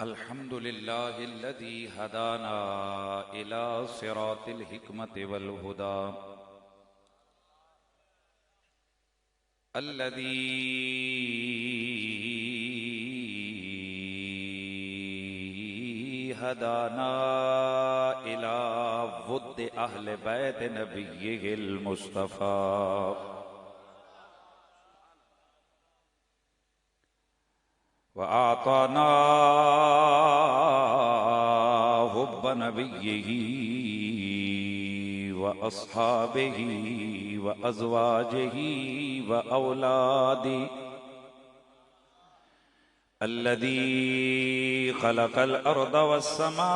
अल्हम्दुलिल्लाहिल्लज़ी हदाना इला सिरातिल हिकमति वल हुदा अल्लज़ी हदाना इला वुद्दि अहले बैत नबिय्यिल मुस्तफ़ा व आताना हुब्ब नबिय्यिही व अस्हाबिही व अज़वाजिही व औलादी अल्लज़ी खलक़ल अर्द वस्समा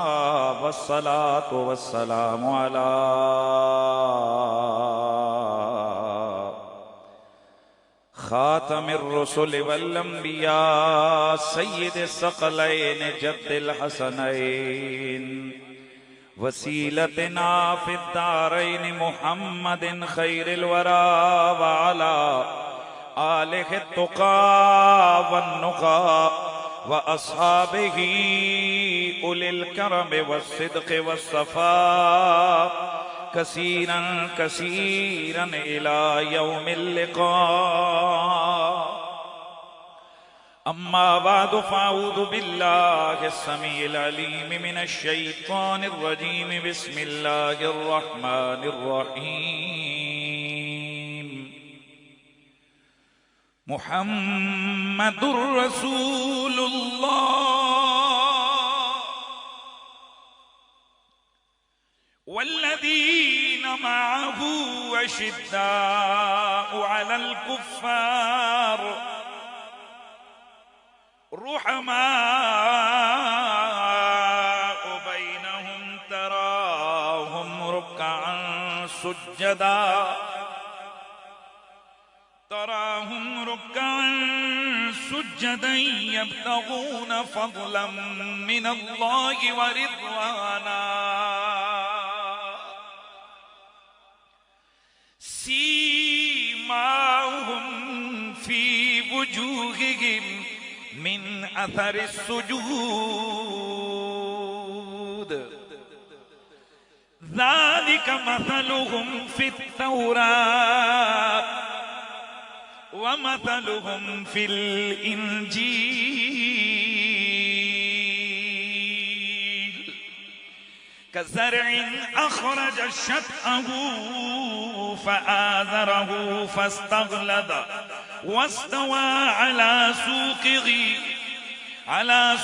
वस्सलातु वस्सलामु अला खातमिर रुसुल वल अंबिया सय्यिदिस सकलैन जद्दिल हसनैन वसीलतना फिद दारैन मुहम्मदिन खैरिल वरा व अला आलिहि तुक़ा वन नुक़ा व अस्हाबिही उलिल करम वस्सिद्क़ वस्सफ़ा कसीरन कसीरन इला यौमिल लिक़ा अम्मा बाद फ़अऊज़ु बिल्लाहिस समीइल अलीम मिनश शैतानिर रजीम बिस्मिल्लाहिर रहमानिर रहीम मुहम्मदुर रसूलुल्लाह वल्लज़ीना मअहू अशिद्दाउ अलल कुफ़्फ़ार रुहमाउ बैनहुम तराहुम रुक्अन सुज्जदा यब्तगून फ़ज़लन मिनल्लाहि व रिज़वाना सीमाहुम फी वुजूहिहिम मिन अथरिस सुजूद ज़ालिका मसलुहुम फित तौरात व मसलुहुम फिल इंजील कज़रइन अख़रज शतअहू फ़आज़रहू फ़स्तग़लज़ वस्तवा अला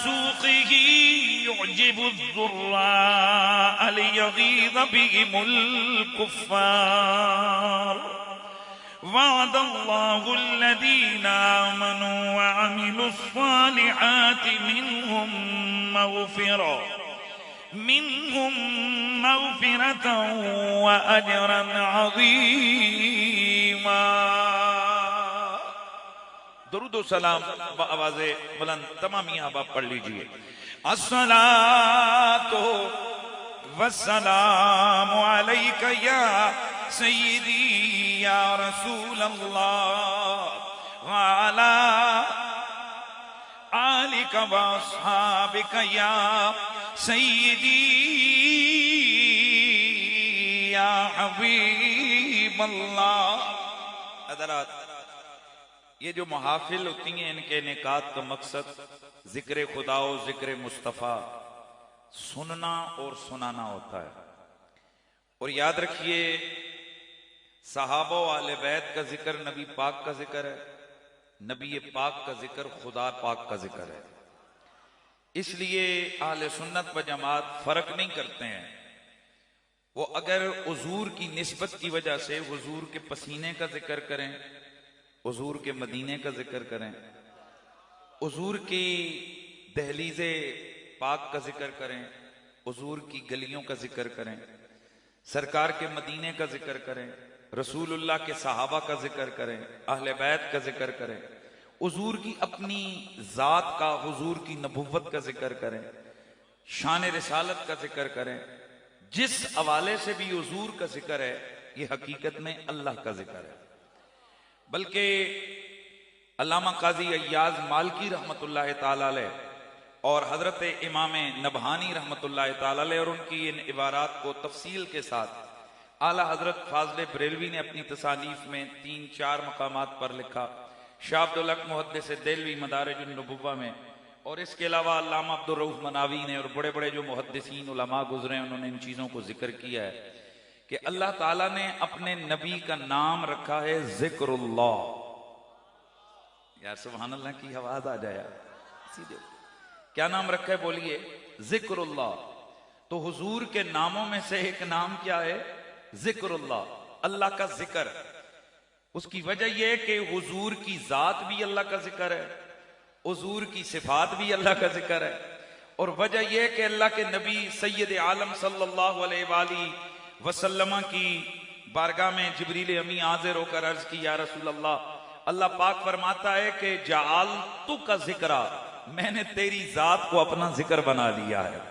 सूक़िही युअजिबु ज़ुर्राअ लियग़ीज़ बिहिमुल कुफ़्फ़ार वअदल्लाहु अल्लज़ीना आमनू व अमिलुस्सालिहाति मिनहुम मग़फ़िरतन व अजरन अज़ीमा। दुरूद व सलाम व आवाज़े बुलंद तमामी अहबाब पढ़ लीजिए। अस्सलातु वस्सलामु अलैका या सय्यदी या रसूल अल्लाह व अला आलिका व अस्हाबिका या सय्यदी या हबीब अल्लाह। हज़रात, ये जो महाफिल होती हैं इनके इनेकात का मकसद जिक्र खुदा और जिक्र मुस्तफ़ा सुनना और सुनाना होता है। और याद रखिए, सहाबा वाले बैत का जिक्र नबी पाक का जिक्र है, नबी पाक का जिक्र खुदा पाक का जिक्र है। इसलिए आले सुन्नत व जमात फर्क नहीं करते हैं। वो अगर हुजूर की निस्बत की वजह से हुजूर के पसीने का जिक्र करें, हुजूर के मदीने का जिक्र करें, हुजूर की दहलीज़े पाक का जिक्र करें, हुजूर की गलियों का जिक्र करें, सरकार के मदीने का जिक्र करें, रसूलुल्लाह के सहाबा का जिक्र करें, अहले बैत का जिक्र करें, हुजूर की अपनी ज़ात का, हुजूर की नबुव्वत का जिक्र करें, शान रिसालत का जिक्र करें, जिस हवाले से भी हुजूर का जिक्र है, ये हकीकत में अल्लाह का जिक्र है। बल्कि अल्लामा काजी अय्याज मालकी रहमतुल्लाह ताला अलैह और हजरत इमाम नबहानी रहमतुल्लाह ताला अलैह और उनकी इन इबारात को तफसील के साथ आला हजरत फाजले बरेलवी ने अपनी तसानीफ में 3-4 मकामात पर लिखा। शाह अब्दुल हक मुहद्दिस देलवी मदारिजुन नबुव्वा में, और इसके अलावा अल्लामा अब्दुल रऊफ मनावी ने और बड़े बड़े जो मुहद्दिसीन उलमा गुजरे हैं उन्होंने इन चीज़ों को जिक्र किया है कि अल्लाह ताला ने अपने नबी का नाम रखा है जिक्रुल्लाह। यार सुभान अल्लाह की आवाज आ जाए यार सीधे। क्या नाम रखा है बोलिए? जिक्रुल्लाह। तो हुजूर के नामों में से एक नाम क्या है? जिक्रुल्लाह, अल्लाह का जिक्र। उसकी वजह यह कि हुजूर की जात भी अल्लाह का जिक्र है, हुजूर की सिफात भी अल्लाह का जिक्र है, और वजह यह कि अल्लाह के नबी सैयद आलम सल्लल्लाहु अलैहि वसल्लम की बारगाह में जिब्रील अमी हाजिर होकर अर्ज की, या रसूल अल्लाह, अल्लाह पाक फरमाता है कि जाल तू का जिक्रा, मैंने तेरी जात को अपना जिक्र बना लिया है।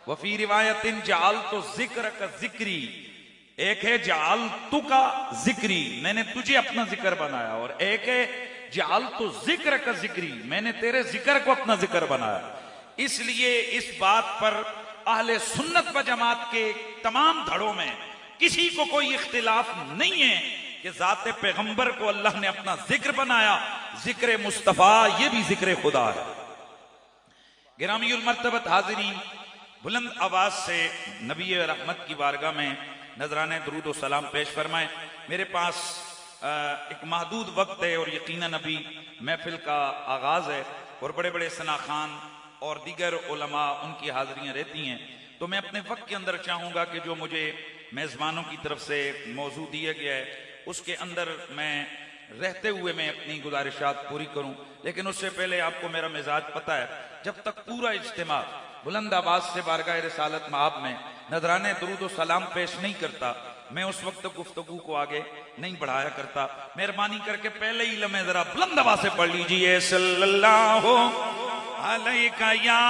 वफी रिवायतिन जाल तो जिक्र का जिक्री, एक है जाल तू का जिक्री, मैंने तुझे अपना जिक्र बनाया, और एक है जाल तो जिक्र का जिक्री, मैंने तेरे जिक्र को अपना जिक्र बनाया। इसलिए इस बात पर अहले सुन्नत व जमात के तमाम धड़ों में किसी को कोई इख्तिलाफ नहीं है कि जात पैगंबर को अल्लाह ने अपना जिक्र बनाया। जिक्र मुस्तफा ये भी जिक्र खुदा है। गिरामीउल मर्तबत हाजिरीन, बुलंद आवाज से नबी रहमत की बारगाह में नजराने दुरूद व सलाम पेश फरमाए। मेरे पास एक महदूद वक्त है और यकीनन अभी महफिल का आगाज है और बड़े बड़े सना खान और दीगर उलमा उनकी हाजिरियां रहती हैं, तो मैं अपने वक्त के अंदर चाहूंगा कि जो मुझे मेजबानों की तरफ से मौजू दिया गया है उसके अंदर मैं रहते हुए मैं अपनी गुजारिशात पूरी करूं। लेकिन उससे पहले आपको मेरा मिजाज पता है, जब तक पूरा इज्तिमा बुलंद आवाज से बारगाह रिसालत मआब में नजराने दुरूद व सलाम पेश नहीं करता, मैं उस वक्त गुफ्तगू को आगे नहीं बढ़ाया करता। मेहरबानी करके पहले ही लम्हे जरा बुलंद आवाज से पढ़ लीजिए, सल्लल्लाहु अलैका या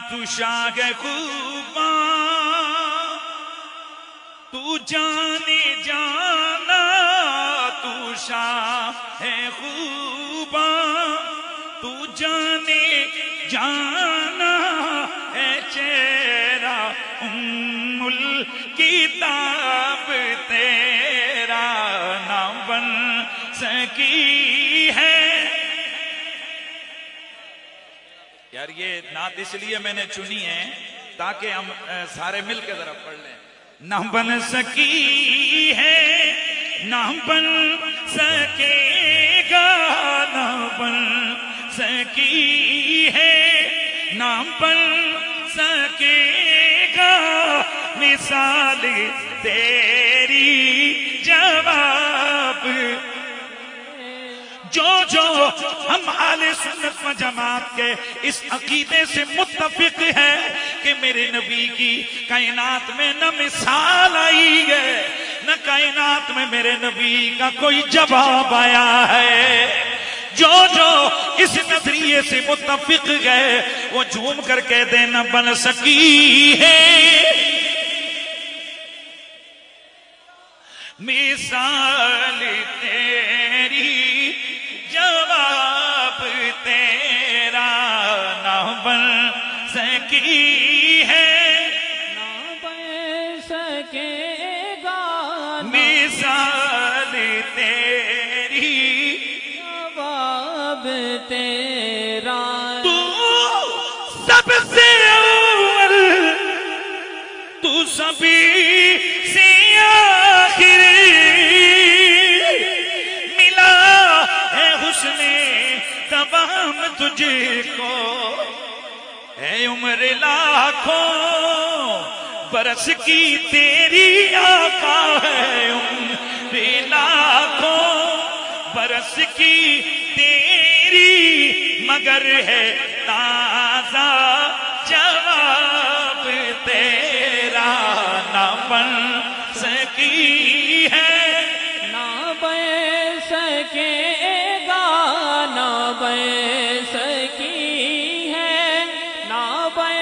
तू शाह खूबा, तू जाने जाना, तू शाह खूबा, तू जाने जाना है चेहरा उम्मुल किताब तेरा ना बन सकी है। यार ये नात इसलिए मैंने चुनी है ताकि हम सारे मिलकर जरा पढ़ लें। ना बन सकी है, ना बन सकेगा, ना बन सकी है, ना बन सकेगा मिसाल तेरी जवाब। जो हम आले सुन्नत व जमात के इस अकीदे से मुत्तफिक है कि मेरे नबी की कायनात में न मिसाल आई है, न कायनात में मेरे नबी का कोई जवाब आया है, जो इस नजरिए से मुत्तफिक है वो झूम कर कह दे न बन सकी है मिसाल तेरी, जवाब तेरा ना बन सकी है, ना बन सकेगा मिसाल तेरी, जवाब तेरा। तू सबसे अव्वल, तू सभी से आखिर, मिला है हुस्ने तमाम तुझको, है उम्र लाखों बरस की तेरी आका, है उम्र लाखों बरस की तेरी, मगर है ताजा जवाब तेरा ना बन सकी है, ना बन सकेगा, ना बन सकी है, ना बन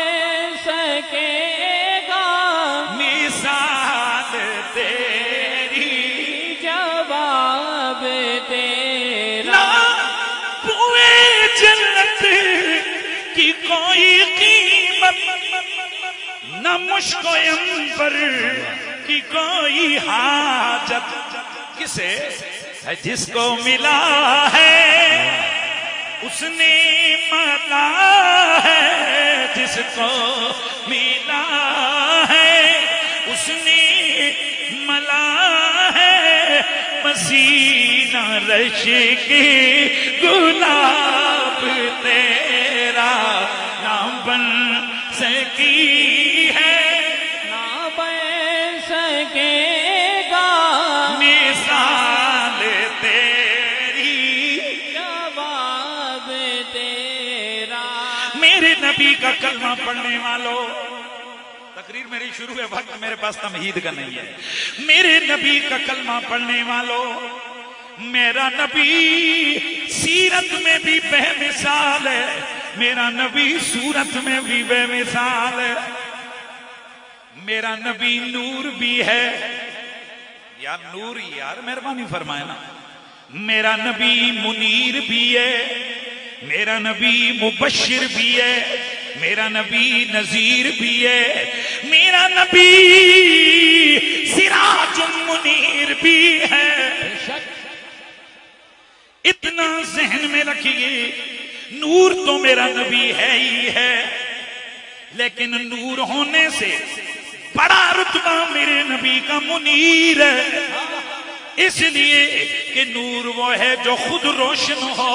मुश्को अंबर की कोई हाजत, किसे है जिसको मिला है उसने मला है, जिसको मिला है उसने मला है, मसीना रश के गुलाब तेरा नाम बन सकी है, ना बन सकेगा मिसाल तेरी, जवाब तेरा। मेरे नबी का कलमा पढ़ने वालों, तकरीर मेरी शुरू है, वक्त मेरे पास तमहीद का नहीं है। मेरे नबी का कलमा पढ़ने वालों, मेरा नबी सीरत में भी बेमिसाल है, मेरा नबी सूरत में भी बेमिसाल है, मेरा नबी नूर भी है। यार नूर यार मेहरबानी फरमाए ना। मेरा नबी मुनीर भी है, मेरा नबी मुबशिर भी है, मेरा नबी नजीर भी है, मेरा नबी सिराजुल मुनीर भी है। इतना जहन में रखिए, नूर तो मेरा नबी है ही है, लेकिन नूर होने से बड़ा रुतबा मेरे नबी का मुनीर है, इसलिए कि नूर वो है जो खुद रोशन हो,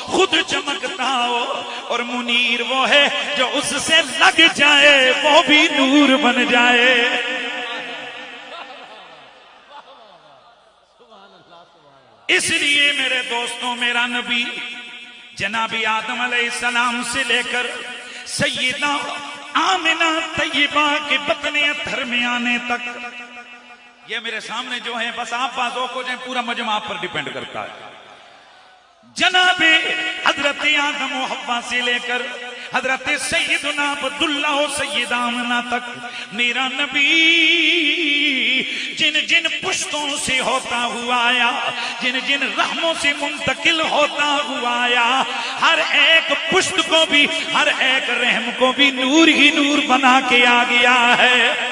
खुद चमकता हो, और मुनीर वो है जो उससे लग जाए वो भी नूर बन जाए। इसलिए मेरे दोस्तों, मेरा नबी जनाबी आदम अलैहिस्सलाम से लेकर सैयदा आमिना तैयबा के बतने अत्थर में आने तक, ये मेरे सामने जो है, बस आप बातों को जो पूरा मजमा आप पर डिपेंड करता है। जनाबे हजरत आदम व हव्वा से लेकर हजरत सैयदना अब्दुल्ला व सैयदा आमिना तक, मेरा नबी जिन जिन पुश्तों से होता हुआ आया, जिन जिन रहमों से मुंतकिल होता हुआ आया, हर एक पुश्त को भी, हर एक रहम को भी नूर ही नूर बना के आ गया है।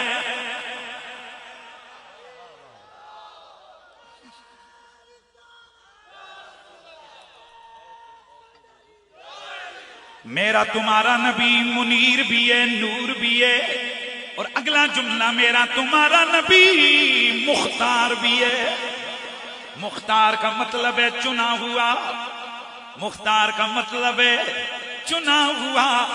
मेरा तुम्हारा नबी मुनीर भी है, नूर भी है, और अगला जुमला, मेरा तुम्हारा नबी मुख्तार भी है। मुख्तार का मतलब है चुना हुआ, मुख्तार का मतलब है चुना हुआ।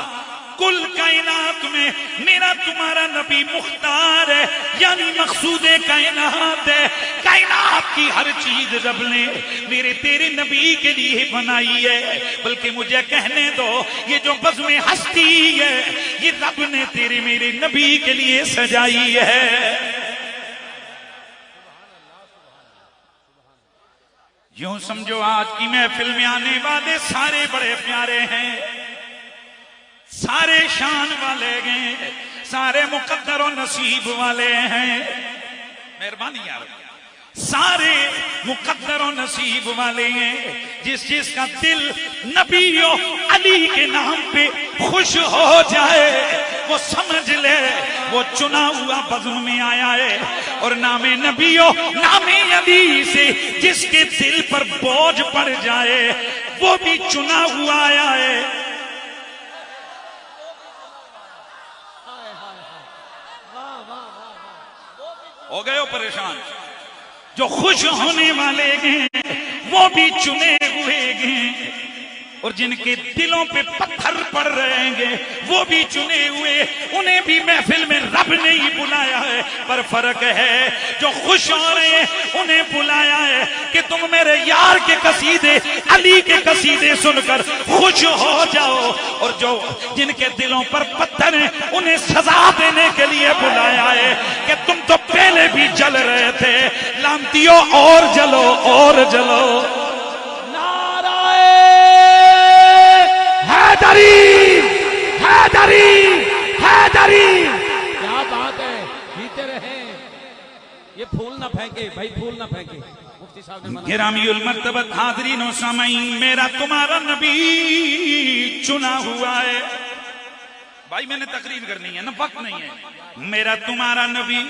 कुल कायनात में मेरा तुम्हारा नबी मुख्तार है, यानी मकसूदे कायनात है। कायनात की हर चीज रब ने मेरे तेरे नबी के लिए बनाई है, बल्कि मुझे कहने दो, ये जो बज़्म हस्ती है ये रब ने तेरे मेरे नबी के लिए सजाई है। यूं समझो आज की महफिल में आने वाले सारे बड़े प्यारे हैं, सारे शान वाले हैं, सारे मुकद्दर और नसीब वाले हैं। मेहरबानी यार, सारे मुकद्दर और नसीब वाले हैं। जिस जिसका दिल नबियो अली के नाम पे खुश हो जाए, वो समझ ले वो चुना हुआ बज़्म में आया है। और नामे नबियो नामे अली से जिसके दिल पर बोझ पड़ जाए, वो भी चुना हुआ आया है। हो गए हो परेशान? जो खुश होने वाले हैं वो भी चुने हुए हैं, और जिनके दिलों पे पत्थर पड़ रहे हैं वो भी चुने हुए, उन्हें भी महफिल में रब ने ही बुलाया है। पर फर्क है, जो खुश हो रहे हैं उन्हें बुलाया है कि तुम मेरे यार के कसीदे, अली के कसीदे सुनकर खुश हो जाओ, और जो जिनके दिलों पर पत्थर हैं उन्हें सजा देने के लिए बुलाया है कि तुम तो पहले भी जल रहे थे, लानतियों और जलो और जलो। हैदरी हैदरी, क्या बात है, जीते रहे। ये फूल ना फेंके भाई, फूल ना फेंके, मुफ्ती साहब ने मना। गिरामीउल मर्तबत हाज़रीन व सामाईन, मेरा तुम्हारा नबी चुना हुआ है। भाई मैंने तकरीर करनी है ना, वक्त नहीं है। मेरा तुम्हारा नबी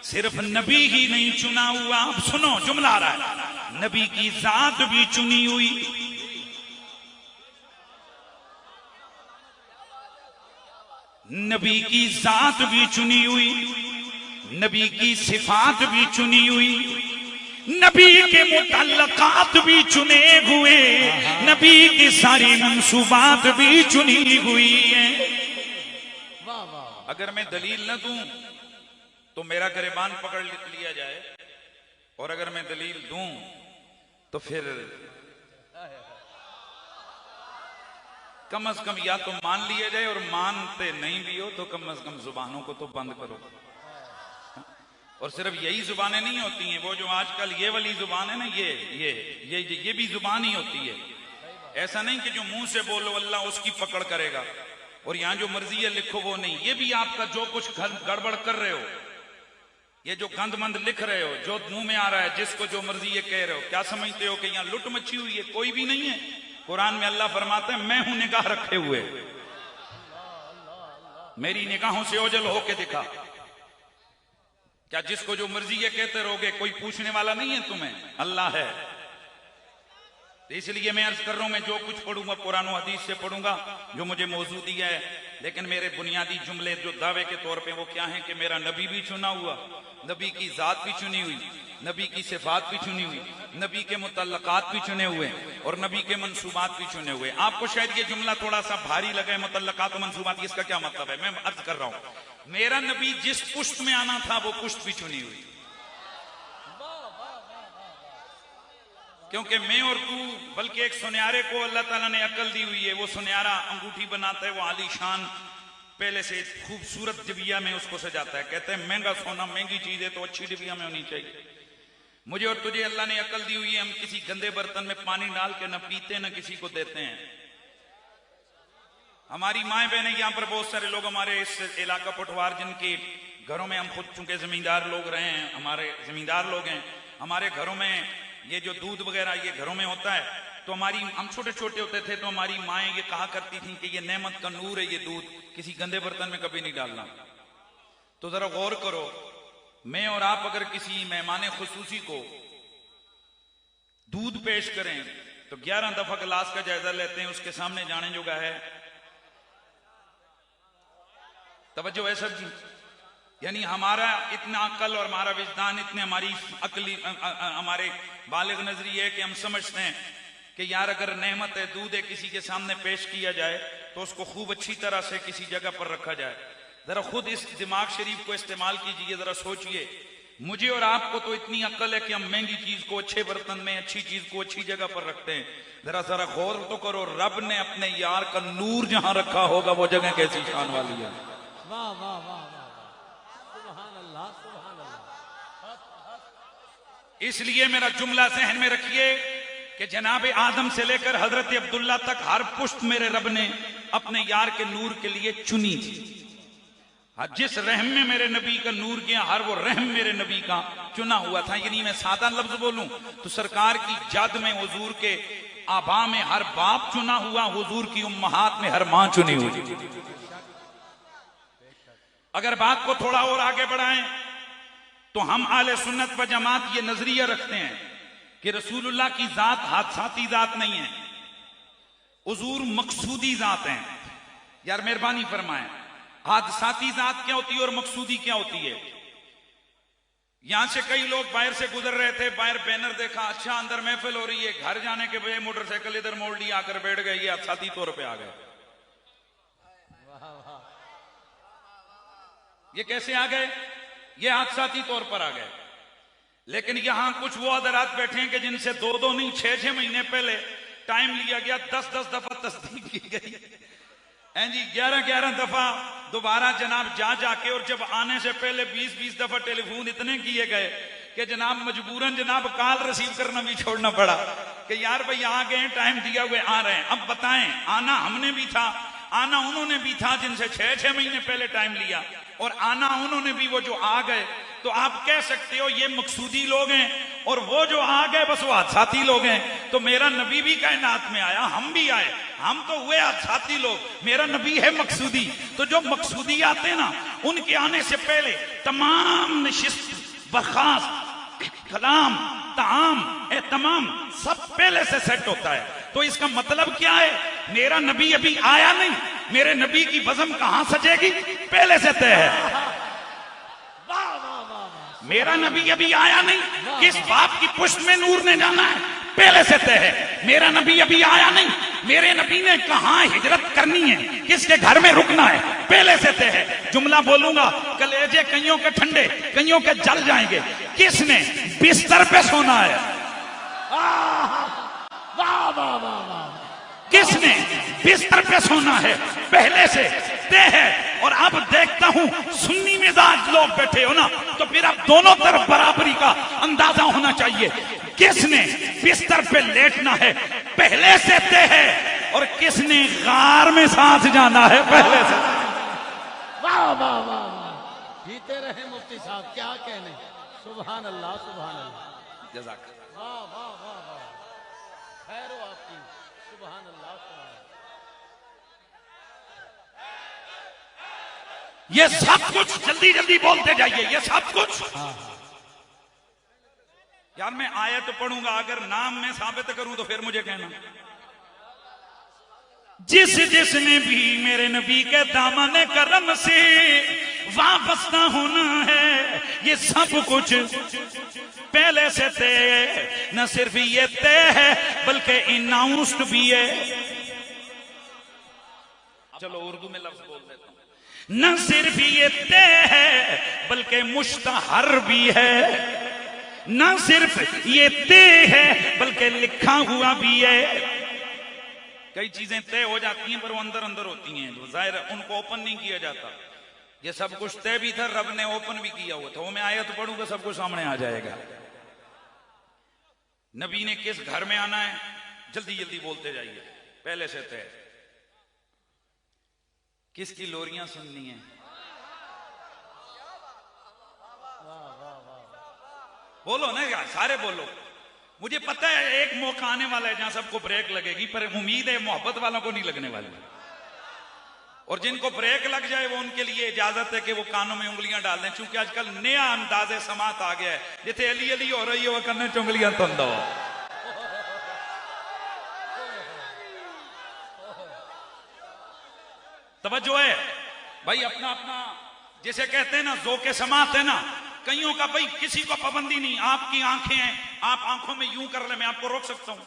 सिर्फ नबी ही नहीं चुना हुआ, अब सुनो जुमला आ रहा है, नबी की जात भी चुनी हुई, नबी की जात भी चुनी हुई, नबी की सिफात भी चुनी हुई, नबी के मुतल्लकात भी चुने हुए, नबी की सारी मंसूबात भी चुनी हुई है। अगर मैं दलील न दूं तो मेरा गिरबान पकड़ लिया जाए, और अगर मैं दलील दूं तो फिर कम से कम या तो मान लिया जाए, और मानते नहीं भी हो तो कम से कम जुबानों को तो बंद करो। और सिर्फ यही जुबानें नहीं होती हैं, वो जो आजकल ये वाली जुबान है ना, ये भी जुबान ही होती है। ऐसा नहीं कि जो मुंह से बोलो अल्लाह उसकी पकड़ करेगा, और यहां जो मर्जी है लिखो वो नहीं। ये भी आपका जो कुछ गड़बड़ कर रहे हो, ये जो गंदमंद लिख रहे हो, जो मुंह में आ रहा है, जिसको जो मर्जी ये कह रहे हो, क्या समझते हो कि यहां लुट मची हुई है? कोई भी नहीं है। कुरान में अल्लाह फरमाते हैं मैं हूं निगाह रखे हुए, मेरी निगाहों से ओझल होके दिखा। क्या जिसको जो मर्जी ये कहते रहोगे, कोई पूछने वाला नहीं है तुम्हें? अल्लाह है। तो इसलिए मैं अर्ज कर रहा हूं, मैं जो कुछ पढ़ूंगा कुरान और हदीस से पढ़ूंगा, जो मुझे मौजूद दिया है। लेकिन मेरे बुनियादी जुमले जो दावे के तौर पे वो क्या है कि मेरा नबी भी चुना हुआ, नबी की जात भी चुनी हुई, नबी की सिफात भी चुनी हुई, नबी के मुतल्लकात भी चुने हुए, और नबी के मंसूबात भी चुने हुए। आपको शायद ये जुमला थोड़ा सा भारी लगे, मुतल्लकात और मंसूबात, इसका क्या मतलब है? मैं अर्ज कर रहा हूं, मेरा नबी जिस पुश्त में आना था वो पुश्त भी चुनी हुई, क्योंकि मैं और तू, बल्कि एक सुनयारे को अल्लाह ताला ने अकल दी हुई है। वो सुनयारा अंगूठी बनाता है, वो आलीशान पहले से खूबसूरत डिबिया में उसको सजाता है। कहते हैं महंगा सोना महंगी चीज है तो अच्छी डिबिया में होनी चाहिए। मुझे और तुझे अल्लाह ने अकल दी हुई है, हम किसी गंदे बर्तन में पानी डाल के न पीते न किसी को देते हैं। हमारी माएं बहनें, यहाँ पर बहुत सारे लोग हमारे इस इलाका पटवार, जिनके घरों में हम खुद चूंकि जमींदार लोग रहे हैं, हमारे जमींदार लोग हैं, हमारे घरों में ये जो दूध वगैरह ये घरों में होता है, तो हमारी, हम छोटे छोटे होते थे तो हमारी माएं ये कहा करती थी कि ये नेमत का नूर है, ये दूध किसी गंदे बर्तन में कभी नहीं डालना। तो जरा गौर करो, मैं और आप अगर किसी मेहमान खुसूसी को दूध पेश करें तो 11 दफा गिलास का जायजा लेते हैं, उसके सामने जाने जोगा है? तवज्जो है सब जी। यानी हमारा इतना अक्ल और हमारा विजदान, इतने हमारी अकली, हमारे बालिग नजरी है कि हम समझते हैं कि यार अगर नेमत है, दूध है, किसी के सामने पेश किया जाए तो उसको खूब अच्छी तरह से किसी जगह पर रखा जाए। जरा खुद इस दिमाग शरीफ को इस्तेमाल कीजिए, जरा सोचिए। मुझे और आपको तो इतनी अक्ल है कि हम महंगी चीज को अच्छे बर्तन में, अच्छी चीज को अच्छी जगह पर रखते हैं। जरा गौर तो करो, रब ने अपने यार का नूर जहां रखा होगा वो जगह कैसी शान वाली है। वाह वाह वाह वाह, सुभान अल्लाह, सुभान अल्लाह। इसलिए मेरा जुमला जहन में रखिए कि जनाब आदम से लेकर हजरत अब्दुल्ला तक हर पुश्त मेरे रब ने अपने यार के नूर के लिए चुनी थी। जिस रहम में मेरे नबी का नूर गया, हर वो रहम मेरे नबी का चुना हुआ था। यानी मैं सादा लफ्ज बोलूं तो सरकार की जद में हुजूर के आबा में हर बाप चुना हुआ, हुजूर की उम्महात में हर मां चुनी हुई। अगर बात को थोड़ा और आगे बढ़ाएं तो हम आले सुन्नत व जमात ये नजरिया रखते हैं कि रसूलुल्लाह की जात हादसाती जात नहीं है, हुजूर मकसूदी जात है। यार मेहरबानी फरमाएं, हादसाती जात क्या होती है और मकसूदी क्या होती है? यहां से कई लोग बाहर से गुजर रहे थे, बाहर बैनर देखा, अच्छा अंदर महफिल हो रही है, घर जाने के बजाय मोटरसाइकिल इधर मोड़ ली, आकर बैठ गए, ये हादसाती तौर पे आ गए। ये कैसे आ गए? ये हादसाती तौर पर आ गए। लेकिन यहां कुछ वो हज़रात बैठे हैं कि जिनसे 2-2 नहीं 6-6 महीने पहले टाइम लिया गया, 10-10 दफा तस्दीक की गई हैं जी, 11-11 दफा दोबारा जनाब जाके, और जब आने से पहले 20-20 दफा टेलीफोन इतने किए गए कि जनाब मजबूरन जनाब कॉल रिसीव करना भी छोड़ना पड़ा कि यार भाई आ गए, टाइम दिया हुए आ रहे हैं। अब बताएं, आना हमने भी था, आना उन्होंने भी था जिनसे 6-6 महीने पहले टाइम लिया, और आना उन्होंने भी वो जो आ गए। तो आप कह सकते हो ये मकसूदी लोग हैं, और वो जो आ गए बस वो हादसाती लोग हैं। तो मेरा नबी भी कायनात में आया, हम भी आए, हम तो हुए हादसाती लोग, मेरा नबी है मकसूदी। तो जो मकसूदी आते हैं ना, उनके आने से पहले तमाम नशिस्त, बर्खास्त, कलाम, ताम, तमाम सब पहले से सेट होता है। तो इसका मतलब क्या है? मेरा नबी अभी आया नहीं, मेरे नबी की बज़म कहां सजेगी? पहले से तय है। मेरा नबी अभी आया नहीं, किस बाप की पुष्ट में नूर ने जाना है? पहले से तय है। मेरा नबी अभी आया नहीं, मेरे नबी ने कहां हिजरत करनी है, किसके घर में रुकना है? पहले से तय है। जुमला बोलूंगा, कलेजे कईयों के ठंडे, कईयों के जल जाएंगे। किसने बिस्तर पे सोना है? वाह वाह वाह वाह। किसने बिस्तर पे सोना है? पहले से तय है। और अब देखता हूं सुन्नी मिजाज लोग बैठे हो ना, तो फिर अब दोनों तरफ बराबरी का अंदाजा होना चाहिए। किसने बिस्तर पे लेटना है? पहले से तय है। और किसने गार में सांस जाना है? पहले से। वाह वाह वाह वाह। जीते रहे मुफ्ती साहब, क्या कहने। सुभान अल्लाह, सुभान अल्लाह। जज़ाक। वाह वाह वाह वाह। खैर हो आपकी। सुभान अल्लाह, सुभान अल्लाह। ये सब कुछ जल्दी जल्दी बोलते जाइए, ये सब कुछ। यार मैं आयत तो पढ़ूंगा, अगर नाम में साबित करूं तो फिर मुझे कहना। जिस जिसने भी मेरे नबी के दामन करम से वाबस्ता होना है, ये सब कुछ पहले से तय। न सिर्फ ये तय है बल्कि अनाउंस्ड भी है। चलो उर्दू में लफ्ज बोल देता हूं। न सिर्फ ये तय है बल्कि मुश्तहर भी है। न सिर्फ ये तय है बल्कि लिखा हुआ भी है। कई चीजें तय हो जाती हैं पर वो अंदर अंदर होती हैं, जो जाहिर उनको ओपन नहीं किया जाता। ये सब कुछ तय भी था, रब ने ओपन भी किया हुआ था। वो मैं आयत पढ़ूंगा, सब कुछ सामने आ जाएगा। नबी ने किस घर में आना है, जल्दी जल्दी बोलते जाइए। पहले से तय। किसकी लोरियां सुननी है? बोलो ना यार, सारे बोलो। मुझे पता है एक मौका आने वाला है जहां सबको ब्रेक लगेगी, पर उम्मीद है मोहब्बत वालों को नहीं लगने वाली। और जिनको ब्रेक लग जाए वो उनके लिए इजाजत है कि वो कानों में उंगलियां डाल दें, क्योंकि आजकल नया अंदाजे समात आ गया है। जिथे अली अली हो रही है वो करने चुंगलियां तो दो। तवज्जो है भाई, अपना अपना जैसे कहते हैं ना, ज़ौक़े समात है ना। कईयों का भाई किसी को पाबंदी नहीं, आपकी आंखें हैं, आप आंखों में यूं कर ले, मैं आपको रोक सकता हूं।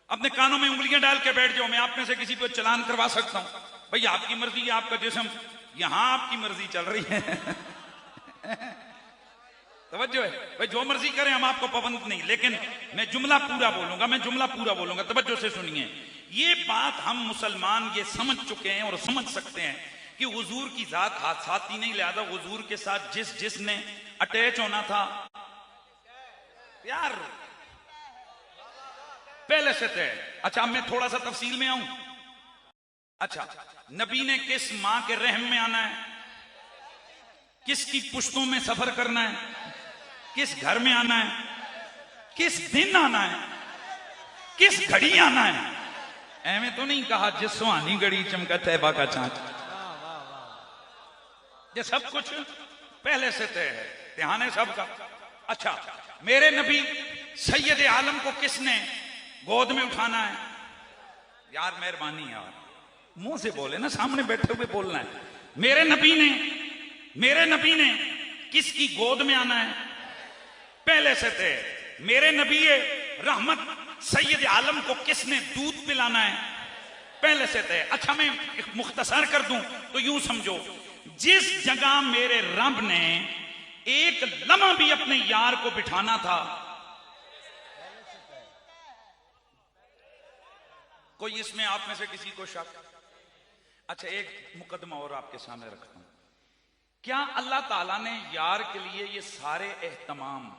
अपने कानों में उंगलियां डाल के बैठ जाओ, मैं आप में से किसी को चलान करवा सकता हूं। भाई आपकी मर्जी है, आपका जिस्म, यहां आपकी मर्जी चल रही है। तवज्जो है भाई, जो मर्जी करें, हम आपको पाबंद नहीं। लेकिन मैं जुमला पूरा बोलूंगा, मैं जुमला पूरा बोलूंगा, तवज्जो से सुनिए। ये बात हम मुसलमान ये समझ चुके हैं और समझ सकते हैं कि हुजूर की जात हादसाती नहीं, लिहाजा हुजूर के साथ जिसने अटैच होना था यार पहले से तय। अच्छा मैं थोड़ा सा तफसील में आऊं। अच्छा, नबी ने किस मां के रहम में आना है, किसकी पुश्तों में सफर करना है, किस घर में आना है, किस दिन आना है, किस घड़ी आना है। ऐਵੇਂ तो नहीं कहा जिस सुहानी घड़ी चमका तैबा का चांद। ये सब कुछ पहले से तय है, ध्यान है सबका। अच्छा, मेरे नबी सैयद आलम को किसने गोद में उठाना है? यार मेहरबानी यार, मुंह से बोले ना, सामने बैठे हुए बोलना है। मेरे नबी ने किसकी गोद में आना है? पहले से तय। मेरे नबी रहमत सैयद आलम को किसने दूध पिलाना है? पहले से तय। अच्छा मैं मुख्तसर कर दूं तो यूं समझो, जिस जगह मेरे रब ने एक लम्हा भी अपने यार को बिठाना था, कोई इसमें आप में से किसी को शक? अच्छा एक मुकदमा और आपके सामने रखता हूं। क्या अल्लाह ताला ने यार के लिए ये सारे एहतमाम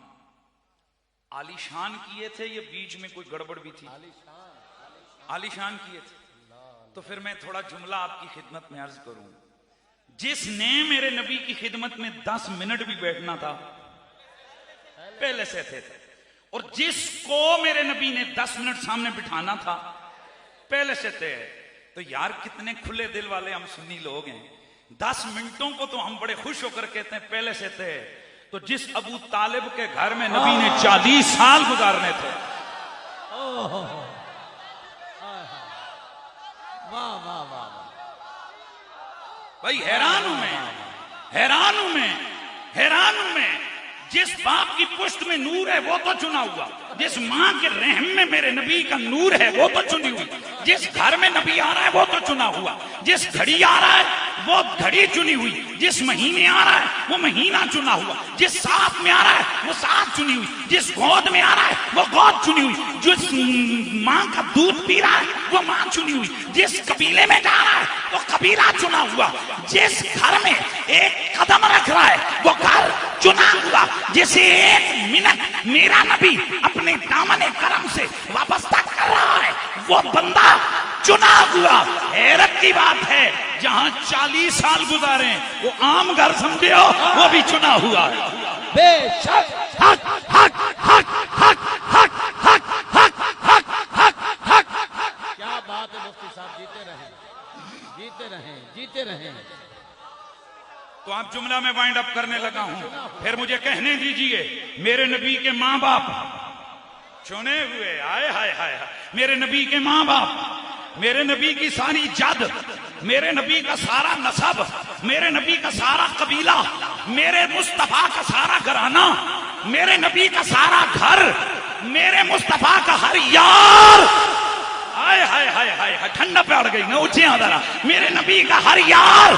आलीशान किए थे, ये बीच में कोई गड़बड़ भी थी? आलीशान किए थे। तो फिर मैं थोड़ा जुमला आपकी खिदमत में अर्ज करूं। जिसने मेरे नबी की खिदमत में 10 मिनट भी बैठना था पहले से थे, और जिसको मेरे नबी ने 10 मिनट सामने बिठाना था पहले से थे। तो यार कितने खुले दिल वाले हम सुन्नी लोग हैं। 10 मिनटों को तो हम बड़े खुश होकर कहते हैं पहले से थे। तो जिस अबू तालिब के घर में नबी ने 40 साल गुजारने थे, वाह वाह वाह, भाई हैरान हूं मैं, हैरान हूं मैं, हैरान हूं मैं। जिस बाप की पुश्त में नूर है वो तो चुना हुआ, जिस माँ के रहम में मेरे नबी का नूर है वो तो चुनी हुई, जिस घर में नबी आ रहा है वो तो चुना हुआ, जिस घड़ी आ रहा है वो घड़ी चुनी हुई, जिस महीने आ रहा है वो महीना चुना हुआ, जिस साथ में आ रहा है वो साथ चुनी हुई, जिस गोद में आ रहा है वो गोद चुनी हुई, जिस माँ का दूध पी रहा है वो माँ चुनी हुई, जिस कबीले में जा रहा है वो कबीला चुना हुआ, जिस घर में एक कदम रख रहा है वो घर चुना हुआ, जिसे 1 मिनट मेरा नबी अपने दामने करम से वाबस्ता कर रहा है वो बंदा चुना हुआ। हैरत की बात है, जहां 40 साल गुजारे वो आम घर समझे हो, वो भी चुना हुआ है। बेशक हक हक हक हक हक हक हक हक हक हक। क्या बात है मुफ्ती साहब, जीते रहें, जीते रहें, जीते रहें। तो आप जुमला में वाइंड अप करने लगा हूं, फिर मुझे कहने दीजिए मेरे नबी के माँ बाप चुने हुए, आए हाय हाय, मेरे नबी के माँ बाप, मेरे नबी की सारी जाद, मेरे नबी का सारा नसब, मेरे नबी का सारा कबीला, मेरे मुस्तफा का सारा घराना, मेरे नबी का सारा घर, मेरे मुस्तफा का हर यार, हाय हाय हाय हाय, ठंडा पे अड़ गई ना, ऊंचे आदरा, मेरे नबी का हर यार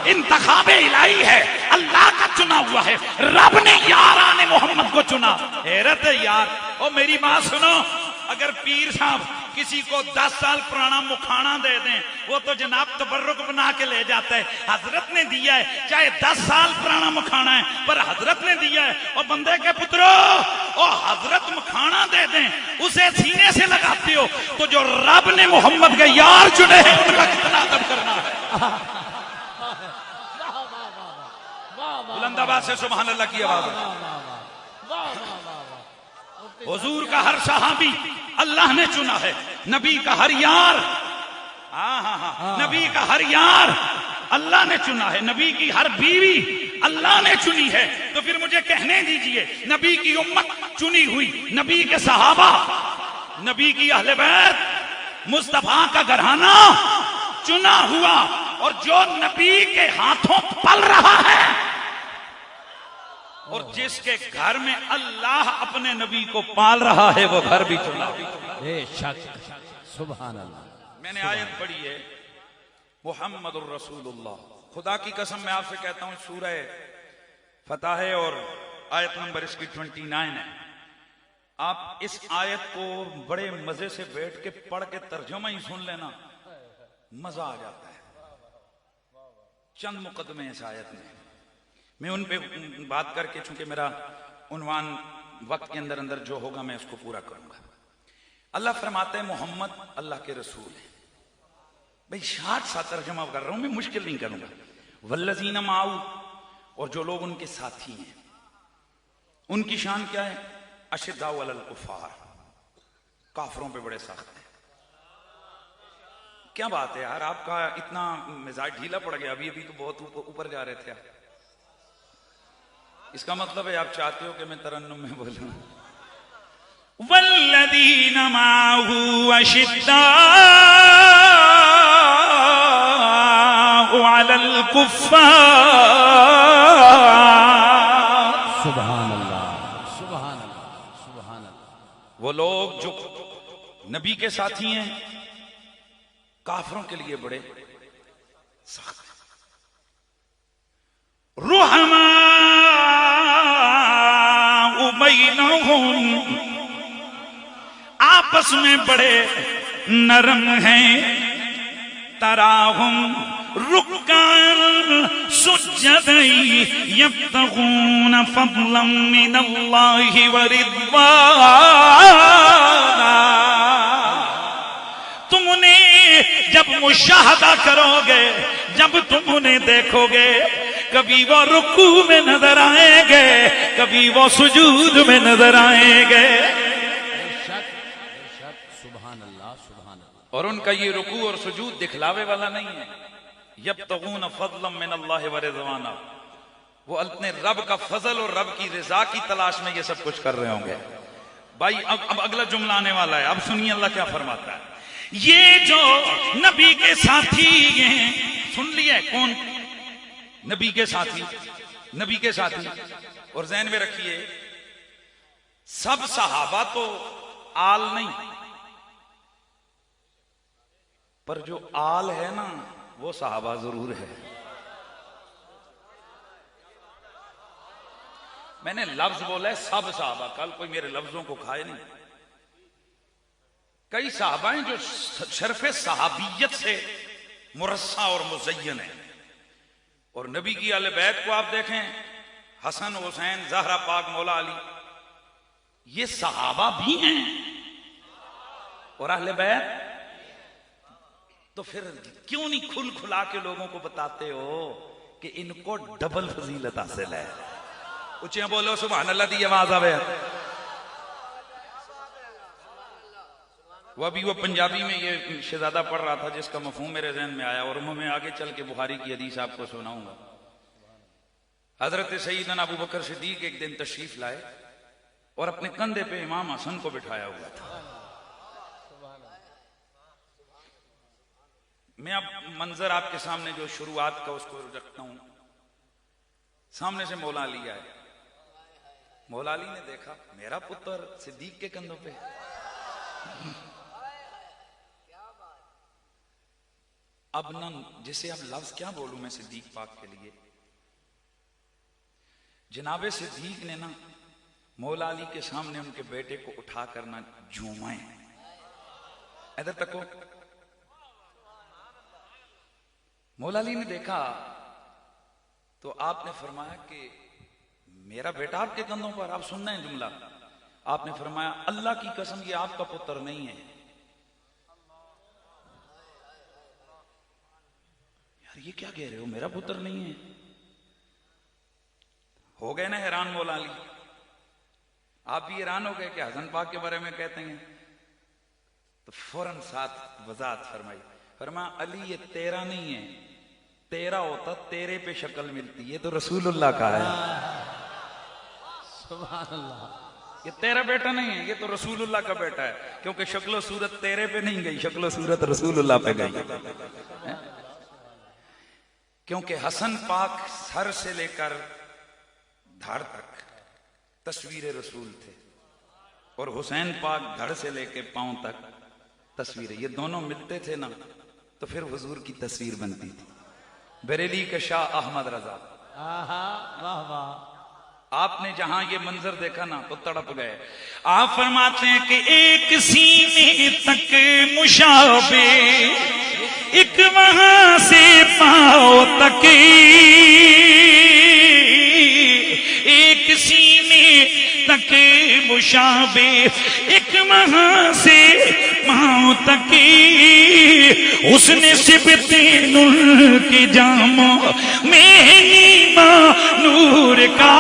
इंतखाबे इलाही है, अल्लाह का चुना हुआ है, रब ने याराने मोहम्मद को चुना। हैरत है यार। ओ मेरी बात सुनो, अगर पीर साहब किसी को 10 साल पुराना मुखाना दे दें वो तो जनाब तबर्रुक बना के ले जाता है। हजरत ने दिया है, चाहे 10 साल पुराना मुखाना है, पर हजरत ने दिया है। और बंदे के पुत्रो, ओ हजरत मुखाना दे दें उसे सीने से लगाते हो, तो जो रब ने मोहम्मद के यार चुने हैं उनका कितना अदब करना है। बुलंदाबाद से सुभान अल्लाह की आवाज। हुजूर का हर सहाबी अल्लाह ने चुना है, नबी का हर यार, नबी का हर यार अल्लाह ने चुना है, नबी की हर बीवी अल्लाह ने चुनी है। तो फिर मुझे कहने दीजिए, नबी की उम्मत चुनी हुई, नबी के सहाबा, नबी की अहले बैत, मुस्तफा का घराना चुना हुआ, और जो नबी के हाथों पल रहा है और जिसके घर में अल्लाह अपने नबी को पाल रहा है वो घर भी चुना। बेशक, सुभान अल्लाह। मैंने आयत पढ़ी है, मुहम्मदुर रसूलुल्लाह, खुदा की कसम मैं आपसे कहता हूं, सूरह फतह है और आयत नंबर इसकी 29 है। आप इस आयत को बड़े मजे से बैठ के पढ़ के तर्जुमा ही सुन लेना, मजा आ जाता है। चंद मुकदमे इस आयत में, मैं उन पे बात करके, चूंकि मेरा उन्वान वक्त के अंदर अंदर जो होगा मैं उसको पूरा करूंगा। अल्लाह फरमाते हैं मोहम्मद अल्लाह के रसूल है। भाई शार्ट सा तर्जुमा कर रहा हूं मैं, मुश्किल नहीं करूंगा। वल्लज़ीना माऊ, और जो लोग उनके साथी हैं, उनकी शान क्या है? अशिद्दाउ अलल कुफ़ार, काफरों पे बड़े सख्त हैं। क्या बात है यार, आपका इतना मिजाज ढीला पड़ गया, अभी अभी तो बहुत ऊपर जा रहे थे आप। इसका मतलब है आप चाहते हो कि मैं तरन्नुम में बोलूं। वल्लज़ीना माहू अशिद्दाउ अलल कुफ़ार, सुभान अल्लाह, सुभान अल्लाह, सुभान अल्लाह। वो लोग जो नबी के साथी हैं, काफिरों के लिए बड़े सख्त, रुहमा बैनहुम, आपस में बड़े नरम हैं। तराहुम रुक्कान सुज्जदन यब्तगून फज़लन मिनल्लाहि व रिज़वाना। तुमने जब मुशाहदा करोगे, जब तुम उन्हें देखोगे कभी वो रुकू में नजर आएंगे, कभी वो सुजूद में नजर आएंगे। सुभान अल्लाह, सुभान अल्लाह। और उनका ये रुकू और सुजूद दिखलावे वाला नहीं है। यब्तगून फज़लन मिन अल्लाह व रिज़वाना, वो अपने रब का फजल और रब की रिजा की तलाश में ये सब कुछ कर रहे होंगे। भाई अब अगला जुमला आने वाला है, अब सुनिए अल्लाह क्या फरमाता है। ये जो नबी के साथी हैं, सुन लिया कौन? नबी के साथी, नबी के साथी। और ज़हन में रखिए सब सहाबा तो आल नहीं, पर जो आल है ना वो सहाबा जरूर है। मैंने लफ्ज बोला है सब सहाबा, कल कोई मेरे लफ्जों को खाए नहीं। कई सहाबा हैं जो शर्फे सहाबियत से मुरस्सा और मुज़य्यन है। और नबी की अहले बैत को आप देखें, हसन हुसैन ज़हरा पाक मौला अली, ये सहाबा भी हैं और अहले बैत। तो फिर क्यों नहीं खुल खुला के लोगों को बताते हो कि इनको डबल फजीलत हासिल है? ऊंचे बोलो सुभान अल्लाह दी आवाज आवे। वो अभी वो पंजाबी में ये शहजादा पढ़ रहा था जिसका मफहूम मेरे ज़हन में आया, और मैं आगे चल के बुखारी की हदीस आपको सुनाऊंगा। हजरत सईदना अबू बकर सिद्दीक एक दिन तशरीफ लाए और अपने कंधे पे इमाम हसन को बिठाया हुआ था। मैं अब मंजर आपके सामने जो शुरुआत का उसको रखता हूं। सामने से मौला अली आए। मौला अली ने देखा मेरा पुत्र सिद्दीक के कंधों पे। अब न जिसे अब लफ्ज क्या बोलूं मैं सिद्दीक पाक के लिए। जनाबे सिद्दीक ने ना मौला अली के सामने उनके बेटे को उठा कर ना झूमाए। इधर तको। मौला अली ने देखा तो आपने फरमाया कि मेरा बेटा आपके कंधों पर। आप सुनना है जुमला। आपने फरमाया अल्लाह की कसम ये आपका पुत्र नहीं है। यार ये क्या कह रहे हो, मेरा पुत्र नहीं है? हो गए ना हैरान मौला अली। आप भी हैरान हो गए कि हसन पाक के बारे में कहते हैं। तो फौरन साथ वजाहत फरमाई। फरमाया अली ये तेरा नहीं है, तेरा होता तेरे पे शक्ल मिलती, ये तो रसूलुल्लाह का है। सुभान अल्लाह। ये तेरा बेटा नहीं है, ये तो रसूलुल्लाह का बेटा है, क्योंकि शक्लो सूरत तेरे पे नहीं गई, शक्लो सूरत रसूलुल्लाह पे गई। क्योंकि हसन पाक सर से लेकर धड़ तक तस्वीर रसूल थे और हुसैन पाक धड़ से लेकर पांव तक तस्वीर। ये दोनों मिलते थे ना तो फिर हुजूर की तस्वीर बनती थी। बरेली का शाह अहमद रजा। वाह वाह। आपने जहां ये मंजर देखा ना तो तड़प गए। आप फरमाते हैं कि एक सीने तक मुशाबे, एक वहां से पांव तक, एक सीने तक मुशाबे, एक वहां से पांव तक, उसने सिबते नूर के जामों में नीमा नूर का,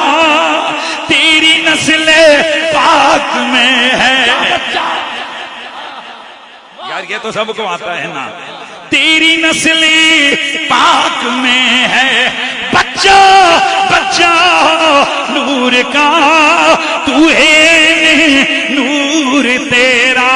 तेरी नस्ल पाक में है। यार ये तो सबको आता है ना। तेरी नस्ल पाक में है, बच्चा बच्चा नूर का, तू है नूर तेरा।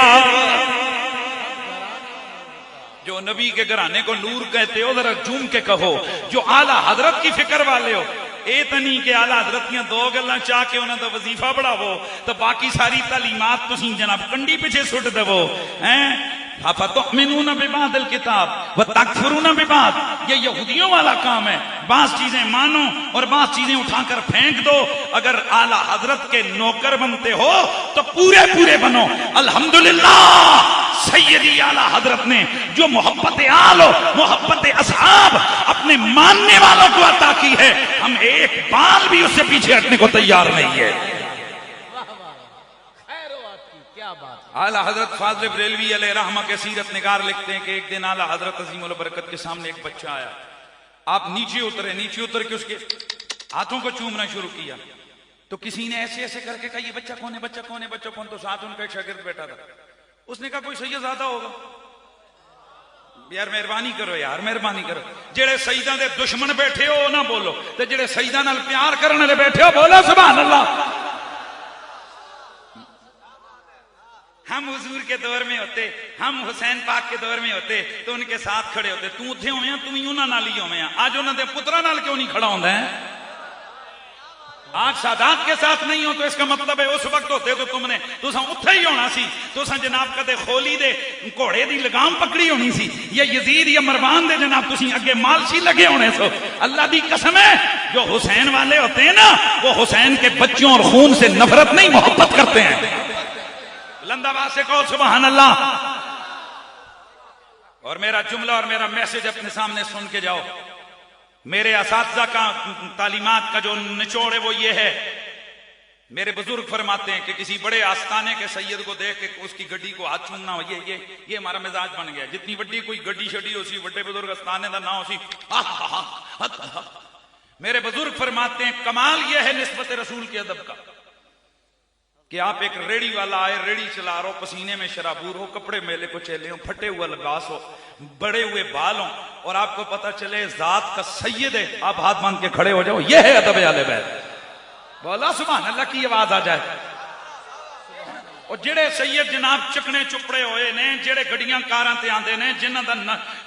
जो नबी के घराने को नूर कहते हो जरा झूम के कहो। जो आला हजरत की फिक्र वाले हो, ए तनी के आला हजरत दियां दो गल्लां चाह के उन्हां दा वजीफा बढ़ावो तो बाकी सारी तालीमात तुसीं जनाब कंडी पिछे सुट देवो हैं। फतुमिनूना बिबादिल किताब व तकफुरूना बिबाद। ये यहूदियों वाला काम है। बास चीजें मानो और बास चीजें उठाकर फेंक दो। अगर आला हजरत के नौकर बनते हो तो पूरे पूरे बनो। अल्हम्दुलिल्लाह सैयदी आला हजरत ने जो मोहब्बत आलो मोहब्बत असहाब अपने मानने वालों को अता की है, हम एक बाल भी उससे पीछे हटने को तैयार नहीं है। क्या बात। आला हजरत फाज़िल बरेलवी अलैहि रहमा के सीरत निगार लिखते हैं कि एक दिन आला हजरत अज़ीमुल बरकत के सामने एक बच्चा आया आप नीचे उतरे, नीचे उतर के उसके हाथों को चूमना शुरू किया तो किसी ने ऐसे ऐसे करके कहा ये बच्चा कौन है, बच्चा कौन है, बच्चा कौन। तो साथ उनका एक शागिर्द बैठा था, उसने कहा कोई सैयदजादा होगा। यार मेहरबानी करो, यार मेहरबानी करो, जेड़े सईदा दे दुश्मन बैठे हो ना बोलो, ते जेड़े सईदा नाल प्यार करने वाले बैठे हो बोलो सुभान अल्लाह। हम हुजूर के दौर में होते, हम हुसैन पाक के दौर में होते तो उनके साथ खड़े होते। तू उत्थे होवे, तू ही उन्हां नाल ही होवे, आज उन्हां दे पुत्रा नाल क्यों नहीं खड़ा होंदा है? आज सादात के साथ नहीं हो तो इसका मतलब है उस वक्त होते तो तुमने तुसा उत्थे ही होना सी। तुसा जनाब कदे खोली दे घोड़े दी लगाम पकड़ी होनी सी, या यजीद या मरवान दे जनाब तुसी अगे मालशी लगे होने सो। अल्लाह दी कसम है, जो हुसैन वाले होते हैं ना वो हुसैन के बच्चों और खून से नफरत नहीं मोहब्बत करते हैं। बुलंदाबाद से कहो सुभान अल्लाह। और मेरा जुमला और मेरा मैसेज अपने सामने सुन के जाओ। मेरे असातिज़ा का तालीमात का जो निचोड़ है वो ये है, मेरे बुजुर्ग फरमाते हैं कि किसी बड़े आस्थाने के सैयद को देख के उसकी गड्डी को हाथ चूमना हो, ये हमारा मिजाज बन गया। जितनी बड़ी कोई गड्डी शड्डी हो सी, बड़े बुजुर्ग आस्थाने का ना हो सी, मेरे बुजुर्ग फरमाते हैं कमाल यह है निस्बत रसूल के अदब का कि आप एक रेड़ी वाला आए, रेड़ी चला रहे हो, पसीने में शराबूर हो, कपड़े मेले को चले हो, फटे हुआ लिबास हो, बड़े हुए बाल हो, और आपको पता चले जात का सैयद है, आप हाथ बांध के खड़े हो जाओ। यह है अदब आले बैत। बोला सुभान अल्लाह की आवाज आ जाए। और जेड़े सैयद जनाब चकने चुपड़े होए ने, जेड़े गड्डियां कारां ते आंदे ने, जिन्हां दा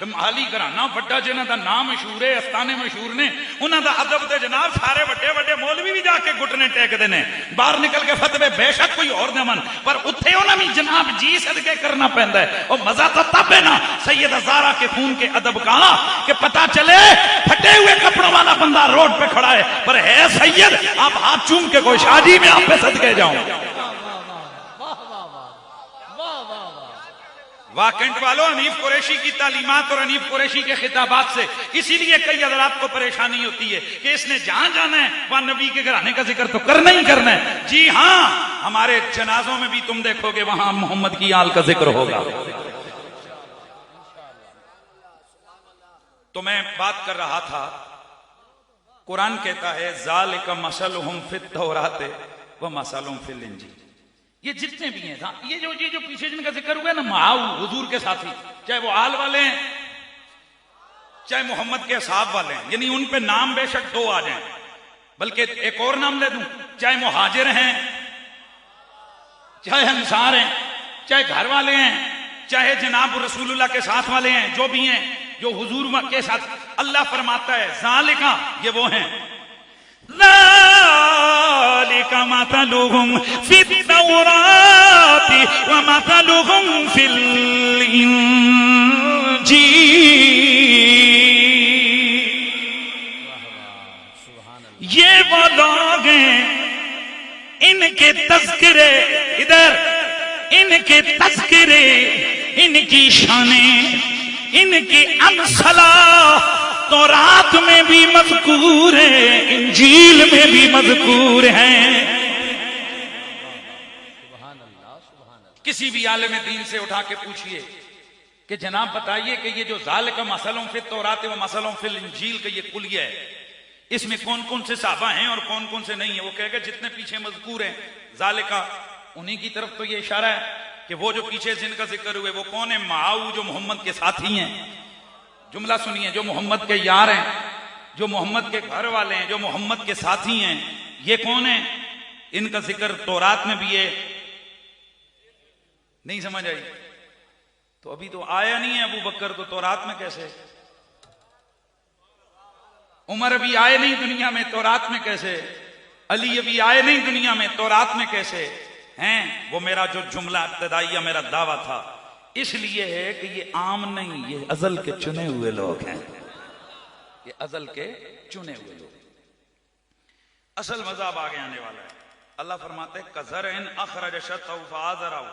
हाली घराना वड्डा, जिन्हां दा नाम मशहूर है, अस्ताने मशहूर ने, उन्हां दा अदब ते जनाब सारे वड्डे वड्डे मौलवी भी जाके घुटने टेकदे ने, बाहर निकल के फतवे बेशक कोई और देवन, पर उत्थे उन्हां भी जनाब जी सदके करना पैंदा है। और मजा तो तब है ना सैयद ज़ारा के खून के अदब का कि पता चले फटे हुए कपड़ों वाला बंदा रोड पे खड़ा है पर है सैयद, आप हाथ चूम के कोई शादी में आप पे सदके जाओ। वाह कैंट वालों, हनीफ कुरैशी की तालीमात और हनीफ कुरैशी के खिताबात से इसीलिए कई हज़रात को परेशानी होती है कि इसने जहां जाना है वहां नबी के घराने का जिक्र तो करना ही करना है। जी हां, हमारे जनाजों में भी तुम देखोगे वहां मोहम्मद की आल का जिक्र होगा। तो मैं बात कर रहा था, कुरान कहता है ज़ालिका मसलुहुम फित तौरात व मसलुहुम फिल इंजील। ये जितने भी हैं, ये जो पीछे जिनका जिक्र हुआ है ना, माऊ हुजूर के साथी, चाहे वो आल वाले हैं चाहे मोहम्मद के असहाब वाले हैं, यानी उन पे नाम बेशक दो आ जाएं, बल्कि एक और नाम ले दूं, चाहे मुहाजिर हैं, चाहे अंसार हैं, चाहे घर वाले हैं, चाहे जनाब रसूलुल्लाह के साथ वाले हैं, जो भी हैं जो हुजूर के साथ। अल्लाह फरमाता है ज़ालिका, ये वो हैं, ज़ालिका मतलुहुम फित तौरात व मतलुहुम फिल इंजील। ये वो लोग हैं, इनके तज़किरे इधर, इनके तज़किरे, इनकी शाने, इनकी अमसला तो रात में भी मज़कूर है, इंजील में भी मज़कूर है। किसी भी आलिम दीन से उठा के पूछिए कि जनाब बताइए कि ये जो ज़ालिका मसलुहुम फित तौरात व मसलुहुम फिल इंजील का ये कुलिया है, इसमें कौन कौन से सहाबा हैं और कौन कौन से नहीं है। वो कहेगा जितने पीछे मज़कूर हैं ज़ालिका, उन्हीं की तरफ तो ये इशारा है कि वो जो पीछे जिनका जिक्र हुए वो कौन है, माऊ जो मोहम्मद के साथी हैं। जुमला सुनिए, जो मोहम्मद के यार हैं, जो मोहम्मद के घर वाले हैं, जो मोहम्मद के साथी हैं, ये कौन है? इनका जिक्र तौरात में भी है। नहीं समझ आई? तो अभी तो आया नहीं है अबू बकर, तो तौरात में कैसे? उमर अभी आए नहीं दुनिया में, तौरात में कैसे? अली अभी आए नहीं दुनिया में, तौरात में कैसे हैं? वो मेरा जो जुमला इब्तिदाइया मेरा दावा था इसलिए है कि ये आम नहीं, ये अजल के चुने हुए लोग हैं, ये अजल के चुने हुए लोग। असल मज़ाब आगे आने वाला है। अल्लाह फरमाते हैं कज़रइन अखरज शतहु फआज़रहु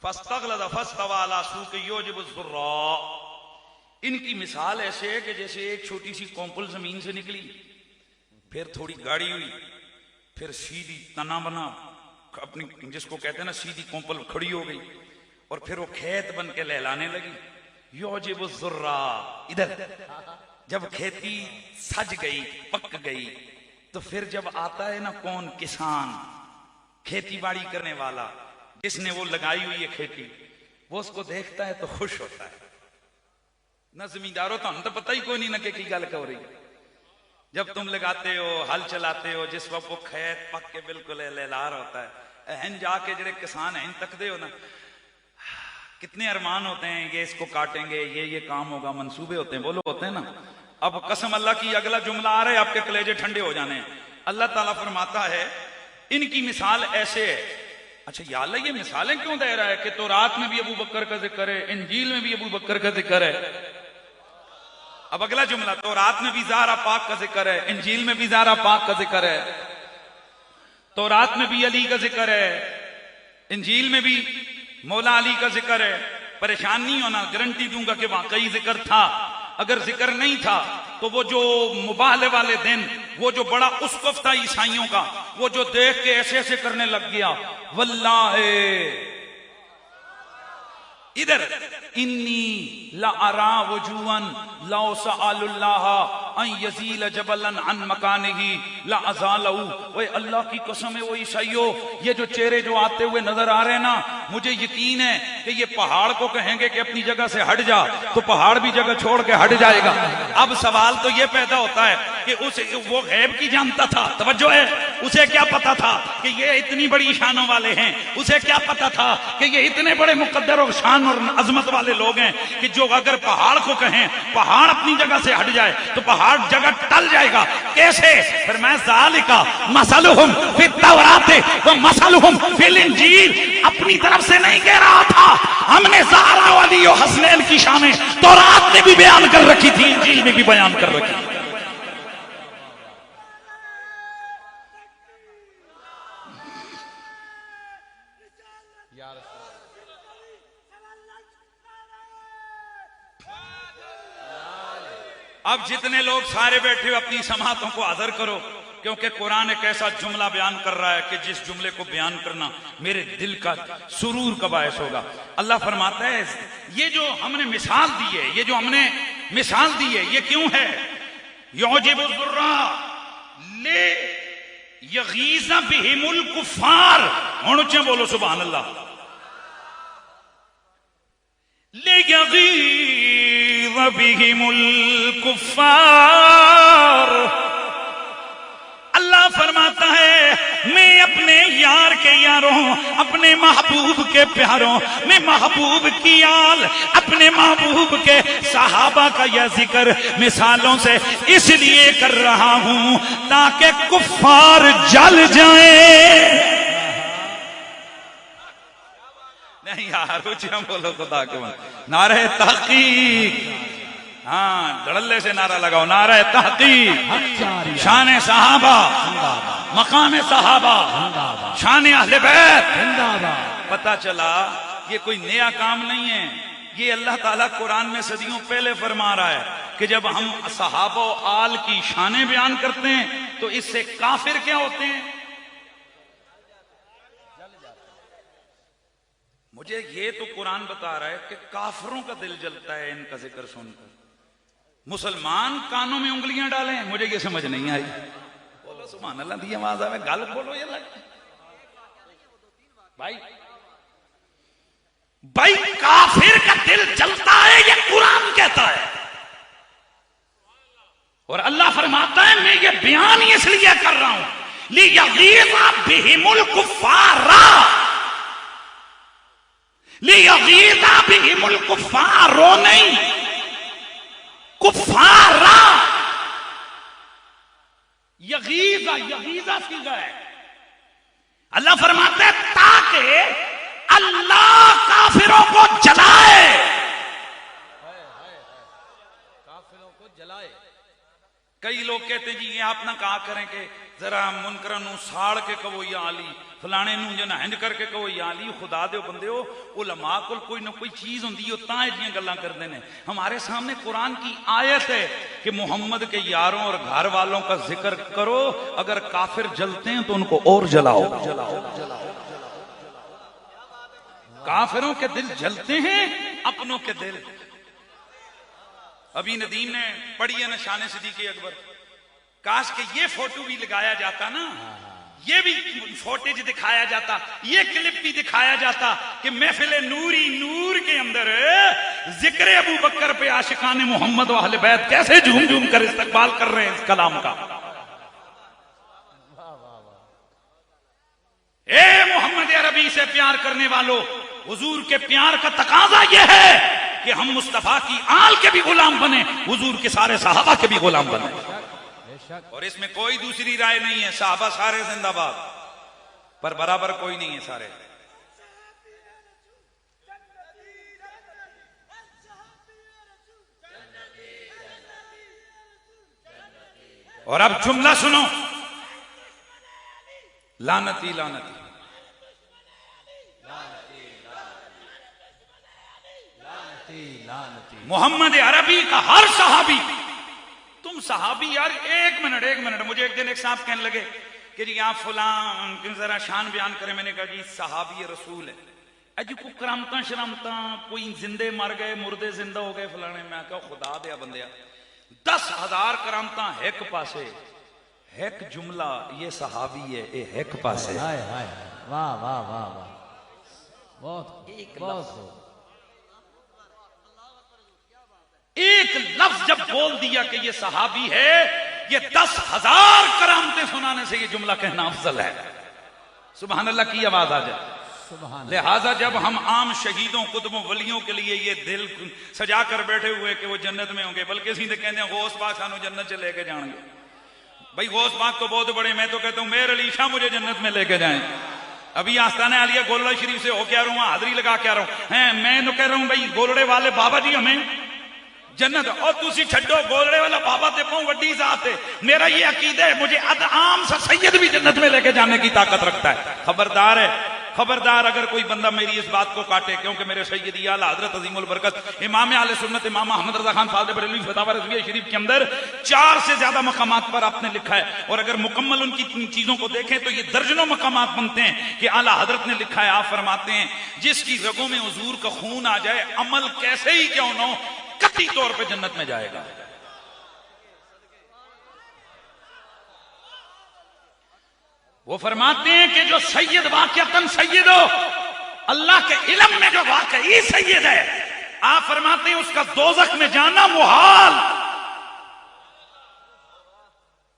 फस्तग़लज़ फस्तवा अला सूक़ि युजिबु ज़ुर्रा। इनकी मिसाल ऐसे है कि जैसे एक छोटी सी कोंपल जमीन से निकली, फिर थोड़ी गाढ़ी हुई, फिर सीधी तना बना, अपनी जिसको कहते हैं ना सीधी कोंपल खड़ी हो गई, और फिर वो खेत बन के लहलाने लगी। युजिबु ज़ुर्रा, इधर जब खेती सज गई, पक गई, तो फिर जब आता है ना कौन, किसान, खेती बाड़ी करने वाला, जिसने वो लगाई हुई है खेती, वो उसको देखता है तो खुश होता है ना। जमींदारों तो पता ही कोई नहीं ना की गल हो रही। जब तुम लगाते हो, हल चलाते हो, जिस वक्त वो खेत पक के बिल्कुल लहलार होता है, एहन जाके जड़े किसान हैं तकते हो ना, कितने अरमान होते हैं, ये इसको काटेंगे, ये काम होगा, मंसूबे होते हैं, बोलो होते हैं ना। अब कसम अल्लाह की, अगला जुमला आ रहा है, आपके कलेजे ठंडे हो जाने हैं। अल्लाह ताला फरमाता है इनकी मिसाल ऐसे है। अच्छा या अल्लाह, ये मिसालें क्यों दे रहा है कि तो रात में भी अबू बकर का जिक्र है, इंजील में भी अबू बकर का जिक्र है। अब अगला जुमला, तो रात में भी ज़हरा पाक का जिक्र है, इंजील में भी ज़हरा पाक का जिक्र है, तो रात में भी अली का जिक्र है, इंजील में भी मौला अली का जिक्र है। परेशान नहीं होना, गारंटी दूंगा कि वाकई जिक्र था। अगर जिक्र नहीं था तो वो जो मुबाहले वाले दिन, वो जो बड़ा उसकफ था ईसाइयों का, वो जो देख के ऐसे ऐसे करने लग गया, वल्लाहे इधर इन्नी ला अरा वजूअन लौ सअलुल्लाह अन यज़ील जबलन अन मकानिही ला अज़ालहु। ओए अल्लाह की कसम है, वो ईसाइयों, ये जो चेहरे जो आते हुए नजर आ रहे हैं ना, मुझे यकीन है कि ये पहाड़ को कहेंगे कि अपनी जगह से हट जा, तो पहाड़ भी जगह छोड़ के हट जाएगा। अब सवाल तो ये पैदा होता है कि वो गैब की जानता था, तवज्जो है, उसे क्या पता था कि ये इतनी बड़ी शानों वाले हैं, उसे क्या पता था कि ये इतने बड़े मुकद्दर और शान और अजमत वाले लोग हैं कि जो अगर पहाड़ को कहें पहाड़ अपनी जगह से हट जाए तो पहाड़ जगह टल जाएगा। कैसे? फिर मैं ज़ालिका मसलुहुम फित तौरात व मसलुहुम फिल इंजील, अपनी तरफ से नहीं कह रहा था, हमने ज़हरा वाली और हसनैन की शानें तौरात में भी बयान कर रखी थी, इंजील में भी बयान कर रखी थी। अब जितने लोग सारे बैठे हो अपनी समातों को हाजिर करो, क्योंकि कुरान एक ऐसा जुमला बयान कर रहा है कि जिस जुमले को बयान करना मेरे दिल का सुरूर का बायस होगा। अल्लाह फरमाता है ये जो हमने मिसाल दी है, ये जो हमने मिसाल दी है, ये क्यों है? युजिबु ज़ुर्रा ले यगीज़ा बिहिमुल कुफ़ार। हुण च बोलो सुभान अल्लाह। ले यगीज़ा बिहिमुल कुफ़ार। अल्लाह फरमाता है मैं अपने यार के यारों, अपने महबूब के प्यारों, मैं महबूब की आल, अपने महबूब के सहाबा का यह जिक्र मिसालों से इसलिए कर रहा हूं ताकि कुफ्फार जल जाएं। नहीं यार, ऊंचा बोलो खुदा के मन। नारे तहकीक, हाँ धड़ल्ले से नारा लगाओ, नारा तहकीक, शान सहाबा, मकाम सहाबा, शान अहले बैत। पता चला ये कोई नया काम नहीं है, ये अल्लाह ताला कुरान में सदियों पहले फरमा रहा है कि जब हम सहाबा आल की शानें बयान करते हैं तो इससे काफिर क्या होते हैं। मुझे ये तो कुरान बता रहा है कि काफिरों का दिल जलता है इनका जिक्र सुनकर, मुसलमान कानों में उंगलियां डालें, मुझे ये समझ नहीं आई। बोलो सुभान अल्लाह दी आवाज आवे, गल बोलो ये लग भाई। भाई काफिर का दिल जलता है, ये कुरान कहता है। और अल्लाह फरमाता है मैं ये बयान इसलिए कर रहा हूं लियगीज़ा बिहिमुल कुफ़ारा, लियगीज़ा बिहिमुल कुफ़ारो नहीं, कुफ़ारा। यगीज़ा, यगीज़ा सीगा है। अल्लाह फरमाता है ताकि अल्लाह काफिरों को जलाए, काफिरों को जलाए। कई लोग कहते हैं जी ये आप ना कहा करें कि जरा मुनकरां नूं साड़ के कहो या अली, फलाने नूं जना हिंज करके कहो या अली। खुदा दे बंदे हो, उलमा कोल कोई ना कोई चीज होंदी है तां जियां गल्लां करदे ने। हमारे सामने कुरान की आयत है कि मोहम्मद के यारों और घर वालों का जिक्र करो, अगर काफिर जलते हैं तो उनको और जलाओ। काफिरों के दिल जलते हैं, अपनों के दिल अभी नदीम ने पढ़ी है निशान सिद्दीक़ अकबर। काश के ये फोटो भी लगाया जाता ना, ये भी फोटेज दिखाया जाता, ये क्लिप भी दिखाया जाता कि महफिल नूरी नूर के अंदर जिक्र अबू बकर पे आशिकाने मोहम्मद व अहले बैत कैसे झूम झूम कर इस्तकबाल कर रहे हैं इस कलाम का। ए मोहम्मद अरबी से प्यार करने वालों, हुजूर के प्यार का तकाजा यह है कि हम मुस्तफा की आल के भी गुलाम बने, हुजूर के सारे सहाबा के भी गुलाम बने। और इसमें कोई दूसरी राय नहीं है, सहाबा सारे जिंदाबाद, पर बराबर कोई नहीं है सारे। और अब जुमला सुनो, लानती लानती मोहम्मद अरबी का हर सहाबी, तुम सहाबी यार, एक मिनट मुझे एक दिन एक साहब कहने लगे कि जी आप फलां जरा शान बयान करें। मैंने कहा जी सहाबी रसूल है, अज को करामता शरामता, कोई जिंदे मर गए, मुर्दे जिंदा हो गए फलाने। मैं कहा खुदा दिया बंदिया, 10,000 करामता एक पासे, एक जुमला ये सहाबी है, ये एक पासे। हाय हाय, वाह वाह वाह वाह, बहुत एक बहुत। एक लफ्ज जब बोल दिया कि ये सहाबी है, ये 10,000 करामतें सुनाने से ये जुमला कहना अफजल है। सुभान अल्लाह की आवाज आ जाए। लिहाजा जब हम आम शहीदों कुतुबों वलियों के लिए ये दिल सजा कर बैठे हुए कि वो जन्नत में होंगे, बल्कि सीधे कहते हैं गौस पाक सानू जन्नत से लेके जाएंगे। भाई गौस पाक तो बहुत बड़े, मैं तो कहता हूं मेरे अली शाह मुझे जन्नत में लेके जाएं। अभी आस्ताना आलिया गोलड़ा शरीफ से हो क्या रहा हूं, हाजरी लगा क्या रहा हूं है, मैं तो कह रहा हूं भाई गोलड़े वाले बाबा जी हमें जन्नत, और तुसी छड्डो गोलड़े वाला बाबा ते पाऊं वड्डी जात है। मेरा ये अकीदा है, मुझे आम सा सैयद भी जन्नत में लेके जाने की ताकत रखता है। खबरदार है, खबरदार अगर कोई बंदा मेरी इस बात को काटे, क्योंकि मेरे सैयदी आला हजरत अजीमुल बरकत इमाम आले सुन्नत इमाम अहमद रजा खान फादे बरेलवी फतावा रज़विया शरीफ के अंदर 4 से ज्यादा मकामात पर आपने लिखा है, और अगर मुकम्मल उनकी चीजों को देखें तो ये दर्जनों मकामात बनते हैं कि आला हजरत ने लिखा है। आप फरमाते हैं जिसकी रगों में हुजूर का खून आ जाए, अमल कैसे ही क्यों न हो, कतई तौर पे जन्नत में जाएगा। वो फरमाते हैं कि जो सैयद वाक़ियतन सैयद हो, अल्लाह के इल्म में जो वाकई सैयद है, आप फरमाते हैं उसका दोज़ख में जाना मुहाल।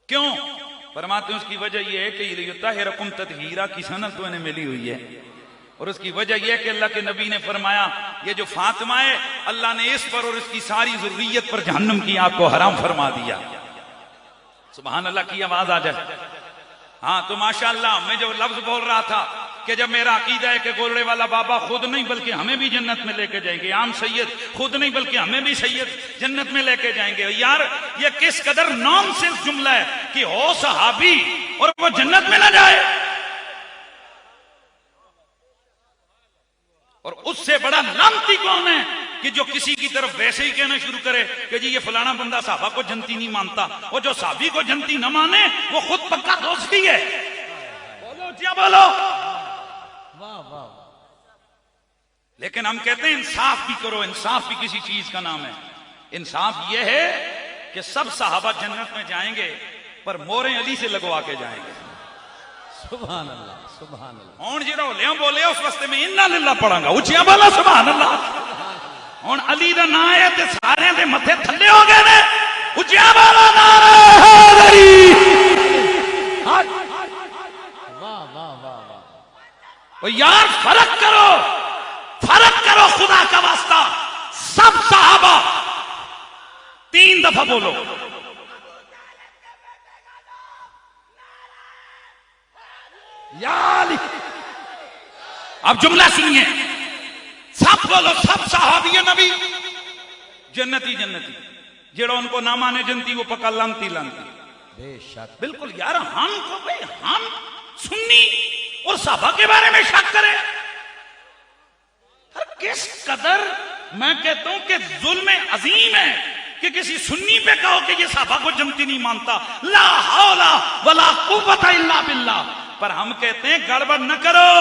क्यों? फरमाते हैं उसकी वजह यह है कि युताहिरकुम तत्हीरा की सनद तो इन्हें मिली हुई है, और उसकी वजह यह कि अल्लाह के नबी ने फरमाया ये जो फातिमा है, अल्लाह ने इस पर और इसकी सारी ज़ुर्रियत पर जहन्नम की आग को हराम फरमा दिया। सुभान अल्लाह की आवाज आ जाए। हाँ, तो माशाअल्लाह मैं जो लफ्ज बोल रहा था कि जब मेरा अकीदा है कि गोलड़े वाला बाबा खुद नहीं बल्कि हमें भी जन्नत में लेके जाएंगे, आम सैयद खुद नहीं बल्कि हमें भी सैयद जन्नत में लेके जाएंगे। यार ये किस कदर नॉनसेंस जुमला है कि हो सहाबी और वो जन्नत में ना जाए। और उससे बड़ा लानती कौन है कि जो किसी की तरफ वैसे ही कहना शुरू करे कि जी ये फलाना बंदा साहबा को जनती नहीं मानता, और जो साहबी को जनती न माने वो खुद पक्का दोस्ती है। बोलो क्या बोलो, वाह वाह। लेकिन हम कहते हैं इंसाफ भी करो। इंसाफ भी किसी चीज का नाम है। इंसाफ यह है कि सब साहबा जन्नत में जाएंगे पर मोरे अली से लगवा के जाएंगे। सुभान अल्लाह, सुभान अल्लाह। हूं जो होलिया बोले उस वास्ते में इन्ना लिल्ला पढ़ांगा, उचिया बोला सुभान अल्लाह। हूं अली का ना है ते सारे दे मथे थले हो गए ने, उचिया बोला नारा हैदरी। वाह वाह वाह वाह। ओ यार फर्क करो, फर्क करो खुदा का वास्ता। सब साहबा 3 दफा बोलो। यार अब जुमला सुनिए, सब बोलो, सब सहाबी नबी जन्नती जन्नती, जेड़ा उनको ना माने जनती वो पक्का लानती लानती। बेशक बिल्कुल यार, हम को भाई हम सुन्नी और साहबा के बारे में शक करें। किस कदर मैं कहता हूं कि जुल्म अजीम है कि किसी सुन्नी पे कहो कि ये साहबा को जमती नहीं मानता। ला हौला वला कुव्वता इल्ला बिल्लाह। पर हम कहते हैं गड़बड़ न करो,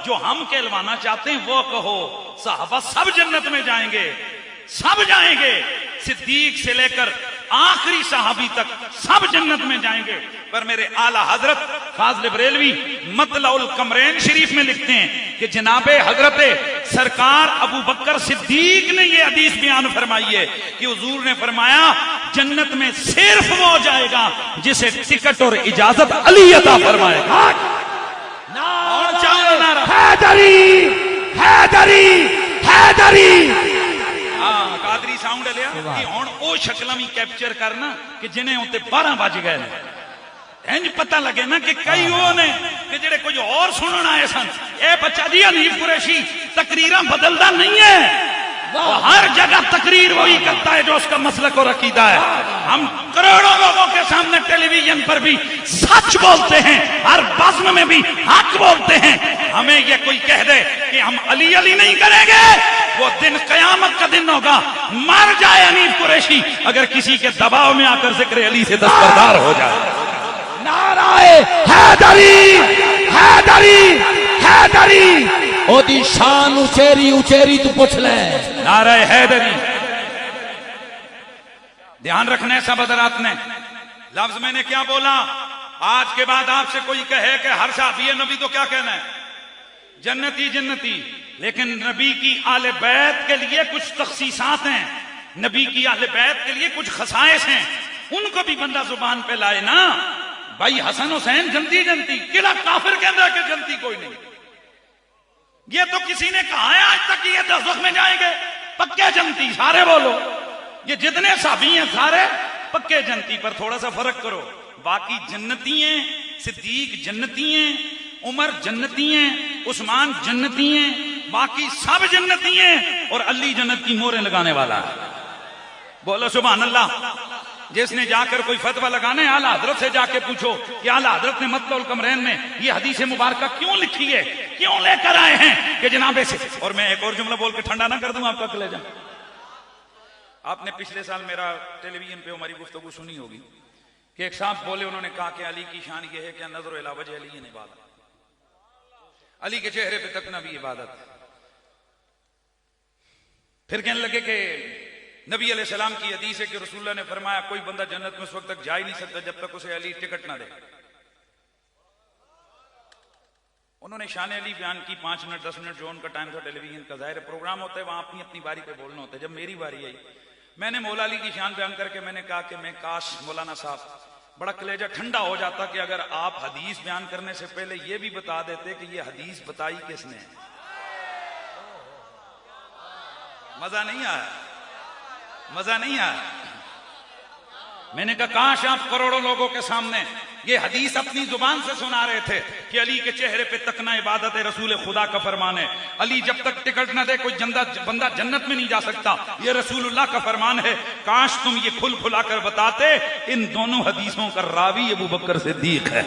जो हम कहलवाना चाहते हैं वो कहो। साहबा सब जन्नत में जाएंगे, सब जाएंगे, सिद्दीक से लेकर आखिरी सहाबी तक सब जन्नत में जाएंगे। पर मेरे आला हजरत फाज़िल बरेलवी मतलउल कमरैन शरीफ में लिखते हैं कि जनाबे हजरत सरकार अबू बकर सिद्दीक ने यह हदीस बयान फरमाई है कि हुजूर ने फरमाया जन्नत में सिर्फ वो जाएगा जिसे टिकट और इजाजत अली अता फरमाएगा। और चाहो नारा हैदरी हैदरी हैदरी। हाँ कादरी साउंड लिया कि हुण ओ शक्लां भी कैप्चर करना कि जिन्हें उत्ते 12 बज गए ने इंज पता लगे ना कि कई वो ने कि जेड़े कुछ और सुनन आए सन। ए बच्चा जी हनीफ कुरैशी तकरीरां बदलता नहीं है, वो हर जगह तकरीर वही करता है जो उसका मसलक और अकीदा है। हम करोड़ों लोगों के सामने टेलीविजन पर भी सच बोलते हैं, हर बज़्म में भी हक बोलते हैं। हमें ये कोई कह दे कि हम अली अली नहीं करेंगे, वो दिन कयामत का दिन होगा। मर जाए हनीफ कुरैशी अगर किसी के दबाव में आकर जिक्र अली से दस्तबरदार हो जाए। नाराए हैदरी हैदरी हैदरी। ओदी शान उचेरी उचेरी तू पूछ ले। नाराए हैदरी। ध्यान रखने सब हज़रात ने लफ्ज मैंने क्या बोला। आज के बाद आपसे कोई कहे कि हर साहबी नबी तो क्या कहना है, जन्नती जन्नती। लेकिन नबी की आले बैत के लिए कुछ तखसीसात हैं, नबी की आले बैत के लिए कुछ खसाइस हैं, उनको भी बंदा जुबान पे लाए ना। भाई हसन हुसैन जनती जनती, किला काफिर के अंदर के जनती कोई नहीं। ये तो किसी ने कहा है आज तक ये दोज़ख में जाएंगे, पक्के जनती सारे बोलो। ये जितने साहबी हैं सारे पक्के जनती। पर थोड़ा सा फर्क करो, बाकी जन्नती हैं, सिद्दीक जन्नती हैं, उमर जन्नती हैं, उस्मान जन्नती हैं, बाकी सब जन्नती हैं और अली जन्नत की मोहरें लगाने वाला है। बोलो सुभान अल्लाह। जिसने जाकर कोई फतवा लगाना है आला हजरत से जाके पूछो कि आला हजरत ने मतलउल कमरैन में ये हदीस मुबारक क्यों लिखी है, क्यों लेकर आए हैं कि जनाबे से। और मैं एक और जुमला बोल के ठंडा ना कर दूं आपका कलेजा। आपने पिछले साल मेरा टेलीविजन पे हमारी गुफ्तगू सुनी होगी कि एक साहब बोले, उन्होंने कहा कि अली की शान ये है कि नजर इला वजह अली इबादत, अली के चेहरे पे तकना भी इबादत। फिर कहने लगे कि नबी अलैहिस्सलाम की हदीस है कि रसूलुल्लाह ने फरमाया कोई बंदा जन्नत में उस वक्त तक जा ही नहीं सकता जब तक उसे अली टिकट ना दे। उन्होंने शान अली बयान की 5 मिनट 10 मिनट जो उनका टाइम था टेलीविजन का, जाहिर प्रोग्राम होता है वहां अपनी अपनी बारी पे बोलना होता है। जब मेरी बारी आई मैंने मौला अली की शान बयान करके मैंने कहा कि मैं काश मौलाना साहब बड़ा कलेजा ठंडा हो जाता कि अगर आप हदीस बयान करने से पहले ये भी बता देते कि ये हदीस बताई किसने। मजा नहीं आया, मजा नहीं आया। मैंने कहा काश आप करोड़ों लोगों के सामने ये हदीस अपनी जुबान से सुना रहे थे कि अली के चेहरे पे तकना इबादत है, रसूल खुदा का फरमान है। अली जब तक टिकट न दे कोई बंदा जन्नत में नहीं जा सकता, ये रसूलुल्लाह का फरमान है। काश तुम ये खुल खुला कर बताते इन दोनों हदीसों का रावी अबू बकर सिद्दीक है।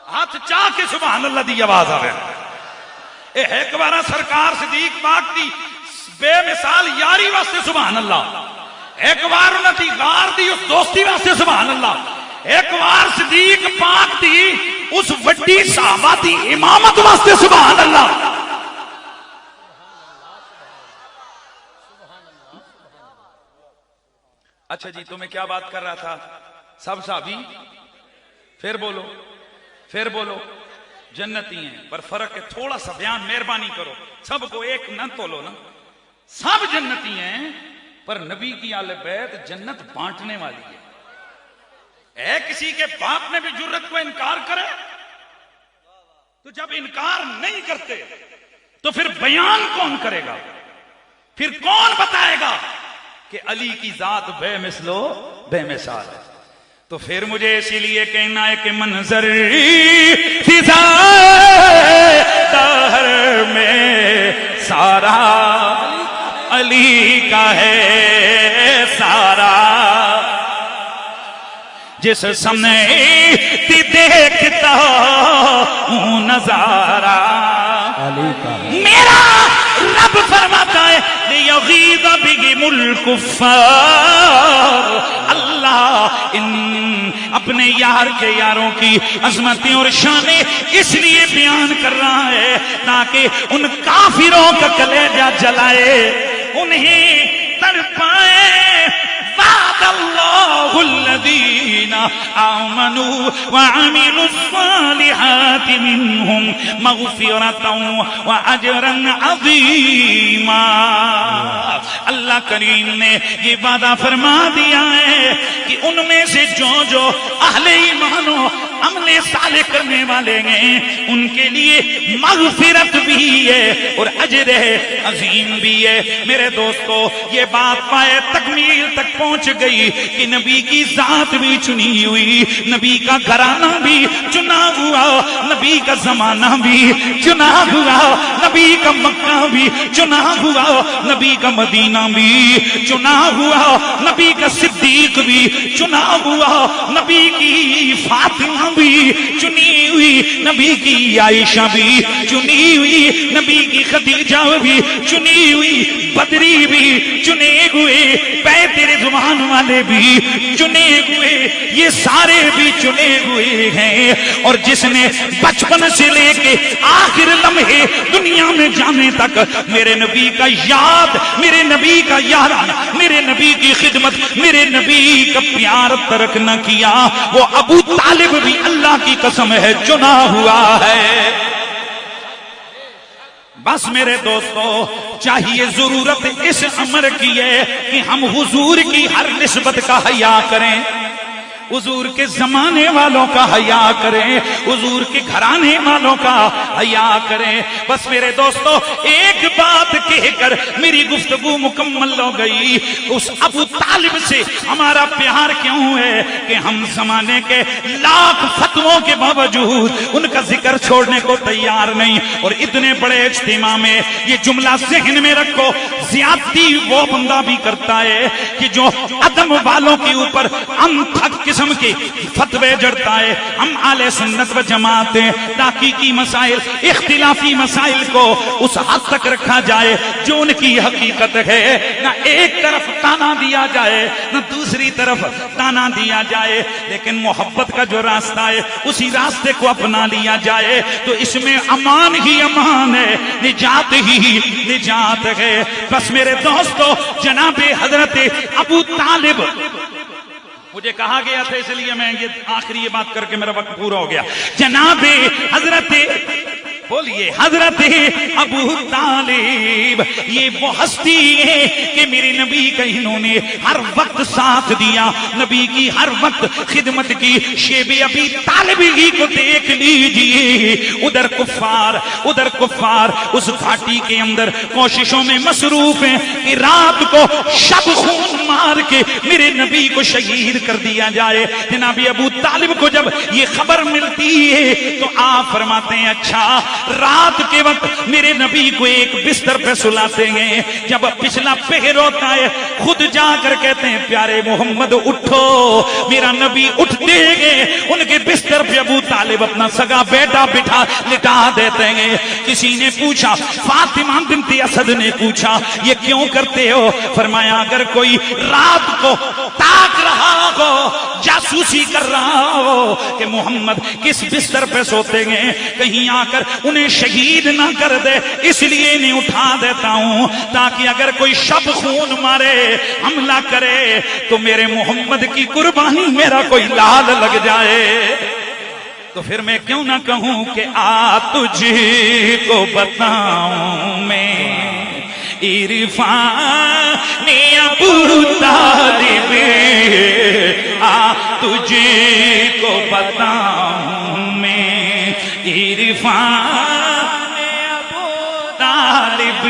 हाथ चाह के सुभान अल्लाह दी आवाज आवे। एक बार सरकार सिद्दीक पाक की बेमिसाल यारी वास्ते सुभान अल्लाह, एक बार उन्होंने गार दी उस दोस्ती वास्ते सुभान अल्लाह, एक बार सिद्दीक पाक दी उस वड्डी सहाबा दी इमामत वास्ते सुभान अल्लाह। अच्छा जी, तो मैं क्या बात कर रहा था, सब साहबी फिर बोलो, फिर बोलो जन्नती हैं। पर फर्क है थोड़ा सा, बयान मेहरबानी करो, सबको एक न तोलो ना। सब जन्नती हैं पर नबी की आले बैत जन्नत बांटने वाली है। किसी के बाप ने भी जुर्रत को इनकार करे तो जब इनकार नहीं करते तो फिर बयान कौन करेगा, फिर कौन बताएगा कि अली की जात बेमिसलो बेमिसाल है। तो फिर मुझे इसीलिए कहना है कि मंजर फिजा दहर में सारा अली का है सारा, जिस समय देखता हूं नजारा अली का मेरा रब फरमाता है लियगीज़ बिहिमुल कुफ़्फ़ार। अल्लाह इन अपने यार के यारों की अज़मतें और शानें इसलिए बयान कर रहा है ताकि उन काफिरों का कलेजा जलाए, उन्हें वअदल्लाहुल्लज़ीना आमनू व अमिलुस्सालिहाति मिनहुम मग़फ़िरतन व अजरन अज़ीमा। अल्लाह करीम ने ये वादा फरमा दिया है कि उनमें से जो अहले ईमानो अमले साले करने वाले हैं उनके लिए मग़फ़िरत भी है और अजर अजीम भी है। मेरे दोस्तों, ये बात पाए तकमील तक पहुंच गई कि नबी की जात भी चुनी हुई, नबी का घराना भी चुना हुआ, नबी का जमाना भी चुना हुआ, नबी का मक्का भी चुना हुआ, नबी का मदीना भी चुना हुआ, नबी का सिद्दीक भी चुना हुआ, नबी की फातिमा भी चुनी हुई, नबी की आयशा भी चुनी हुई, नबी की खदीजा भी चुनी हुई, बदरी भी चुने हुए, पैतेरे जुबान वाले भी चुने हुए, ये सारे भी चुने हुए हैं। और जिसने बचपन से लेके आखिर लम्हे दुनिया में जाने तक मेरे नबी का याद, मेरे नबी का याराना, मेरे नबी की खिदमत, मेरे नबी का प्यार तर्क न किया, वो अबू तालिब भी अल्लाह की कसम है चुना हुआ है। बस मेरे दोस्तों, चाहिए जरूरत इस अमर की है कि हम हुजूर की हर निस्बत का हया करें, हुजूर के जमाने वालों का हया करें, हुजूर के घराने वालों का हया करें। बस मेरे दोस्तों, एक बात कहकर मेरी गुफ्तगू मुकम्मल हो गई। उस अबू तालिब से हमारा प्यार क्यों है कि हम जमाने के लाख फतवों के बावजूद उनका जिक्र छोड़ने को तैयार नहीं। और इतने बड़े इज्तिमा में ये जुमला ज़हन में रखो, ज्यादती वो बंदा भी करता है कि जो अदम वालों के ऊपर अनथक के फतवे जड़ता है। हम आले सुन्नत व जमात हैं, ताकीकी मसाइल, इख्तिलाफी मसाइल को उस हद तक रखा जाए जो उनकी हकीकत है, ना एक तरफ ताना दिया जाए ना दूसरी तरफ ताना दिया जाए, लेकिन मोहब्बत का जो रास्ता है उसी रास्ते को अपना लिया जाए तो इसमें अमान ही अमान है, निजात ही निजात है। बस मेरे दोस्तों, जनाबे हजरत अबू तालिब, मुझे कहा गया था इसलिए मैं ये आखिरी ये बात करके मेरा वक्त पूरा हो गया। जनाबे हजरत, बोलिए, हजरत अबू तालिब ये वो हस्ती है कि मेरे नबी का इन्होंने हर वक्त साथ दिया, नबी की हर वक्त खिदमत की। शेबे अबी तालिब ही को देख लीजिए, उधर कुफ्फार उस घाटी के अंदर कोशिशों में मसरूफ हैं कि रात को शब खून मार के मेरे नबी को शहीद कर दिया जाए। जनाब अबू तालिब को जब ये खबर मिलती है तो आप फरमाते हैं, अच्छा रात के वक्त मेरे नबी को एक बिस्तर पे सुलाते हैं, जब पिछला पहर होता है खुद जाकर कहते हैं, प्यारे मोहम्मद उठो। मेरा नबी उठते हैं, उनके बिस्तर पे अबू तालिब अपना सगा बेटा बिठा लिटा देते हैं। किसी ने पूछा, फातिमा बिन्ते असद ने पूछा, ये क्यों करते हो? फरमाया, अगर कोई रात को ताक रहा हो, जासूसी कर रहा हो कि मोहम्मद किस बिस्तर पे सोते हैं, कहीं आकर उन्हें शहीद ना कर दे, इसलिए नहीं उठा देता हूं ताकि अगर कोई शब खून मारे, हमला करे तो मेरे मोहम्मद की कुर्बानी मेरा कोई लाल लग जाए। तो फिर मैं क्यों ना कहूं कि आ तुझको बताऊं मैं इरफान अबू तालिब, आ तुझको बताऊं मैं इरफान अबू तालिब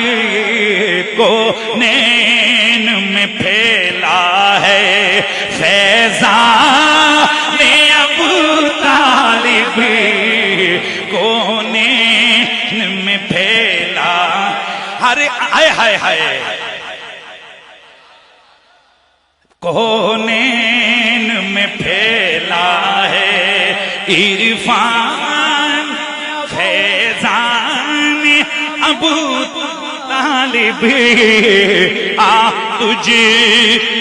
को नैन में फैला है फैज़ान अबू तालिब को नैन में फैला। अरे हाय हाय हाय, कोनेन में फैला है इरफान फैज़ान अबू तालिब, आ तुझे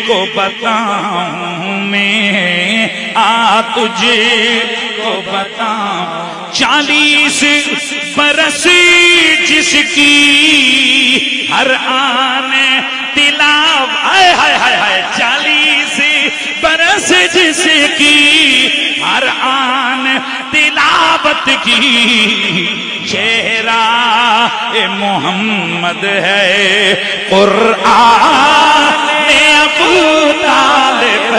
को बताऊं मैं, आ तुझे को बताऊं। 40 बरस जिसकी हर आने तिलाव, हाय हाय हाय हाय, 40 बरस जिसकी हर आन तिलावत की, चेहरा ए मोहम्मद है कुरआन अबू तालिब,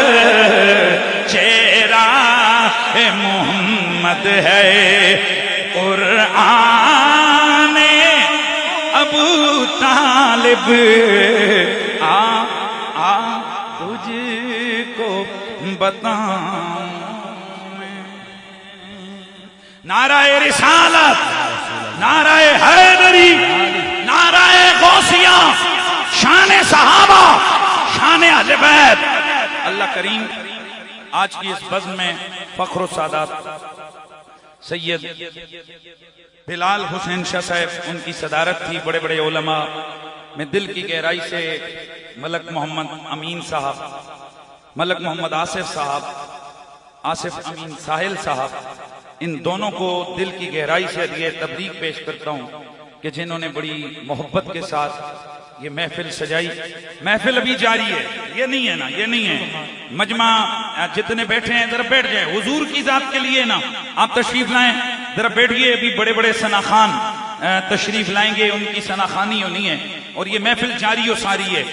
चेहरा ए मोहम्मद है कुरआन अबू तालिब। आ तुझको बताऊं नाराए रिसालत, नाराए हैदरी, नाराए गौसिया, शान सहाबा, शान अहले बैत। अल्लाह करीम आज की इस बज़्म में फख्र सादात सैयद बिलाल हुसैन शाह साहब, उनकी सदारत थी, बड़े बड़े उलमा में दिल की गहराई से मलक मोहम्मद अमीन साहब, मलक मोहम्मद आसिफ साहब, आसिफ अमीन साहिल साहब, इन दोनों को दिल की गहराई से ये तबरीक पेश करता हूं कि जिन्होंने बड़ी मोहब्बत के साथ ये महफिल सजाई। महफिल अभी जारी है, ये नहीं है ना, ये नहीं है। मजमा जितने बैठे हैं जरा बैठ जाए, हुजूर की जात के लिए ना आप तशरीफ लाएं, जरा बैठिए। अभी बड़े बड़े सनाखान तशरीफ लाएंगे, उनकी सनाखानी होनी है और ये महफिल जारी और सारी है,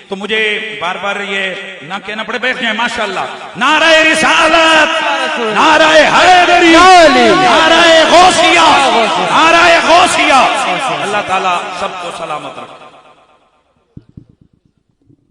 तो मुझे बार बार ये ना कहना पड़े, बैठ जाए। माशाअल्लाह, नाराए रिसालत, नाराए हैदरी, नाराए गौसिया, नाराए गौसिया। अल्लाह ताला सबको सलामत रखे।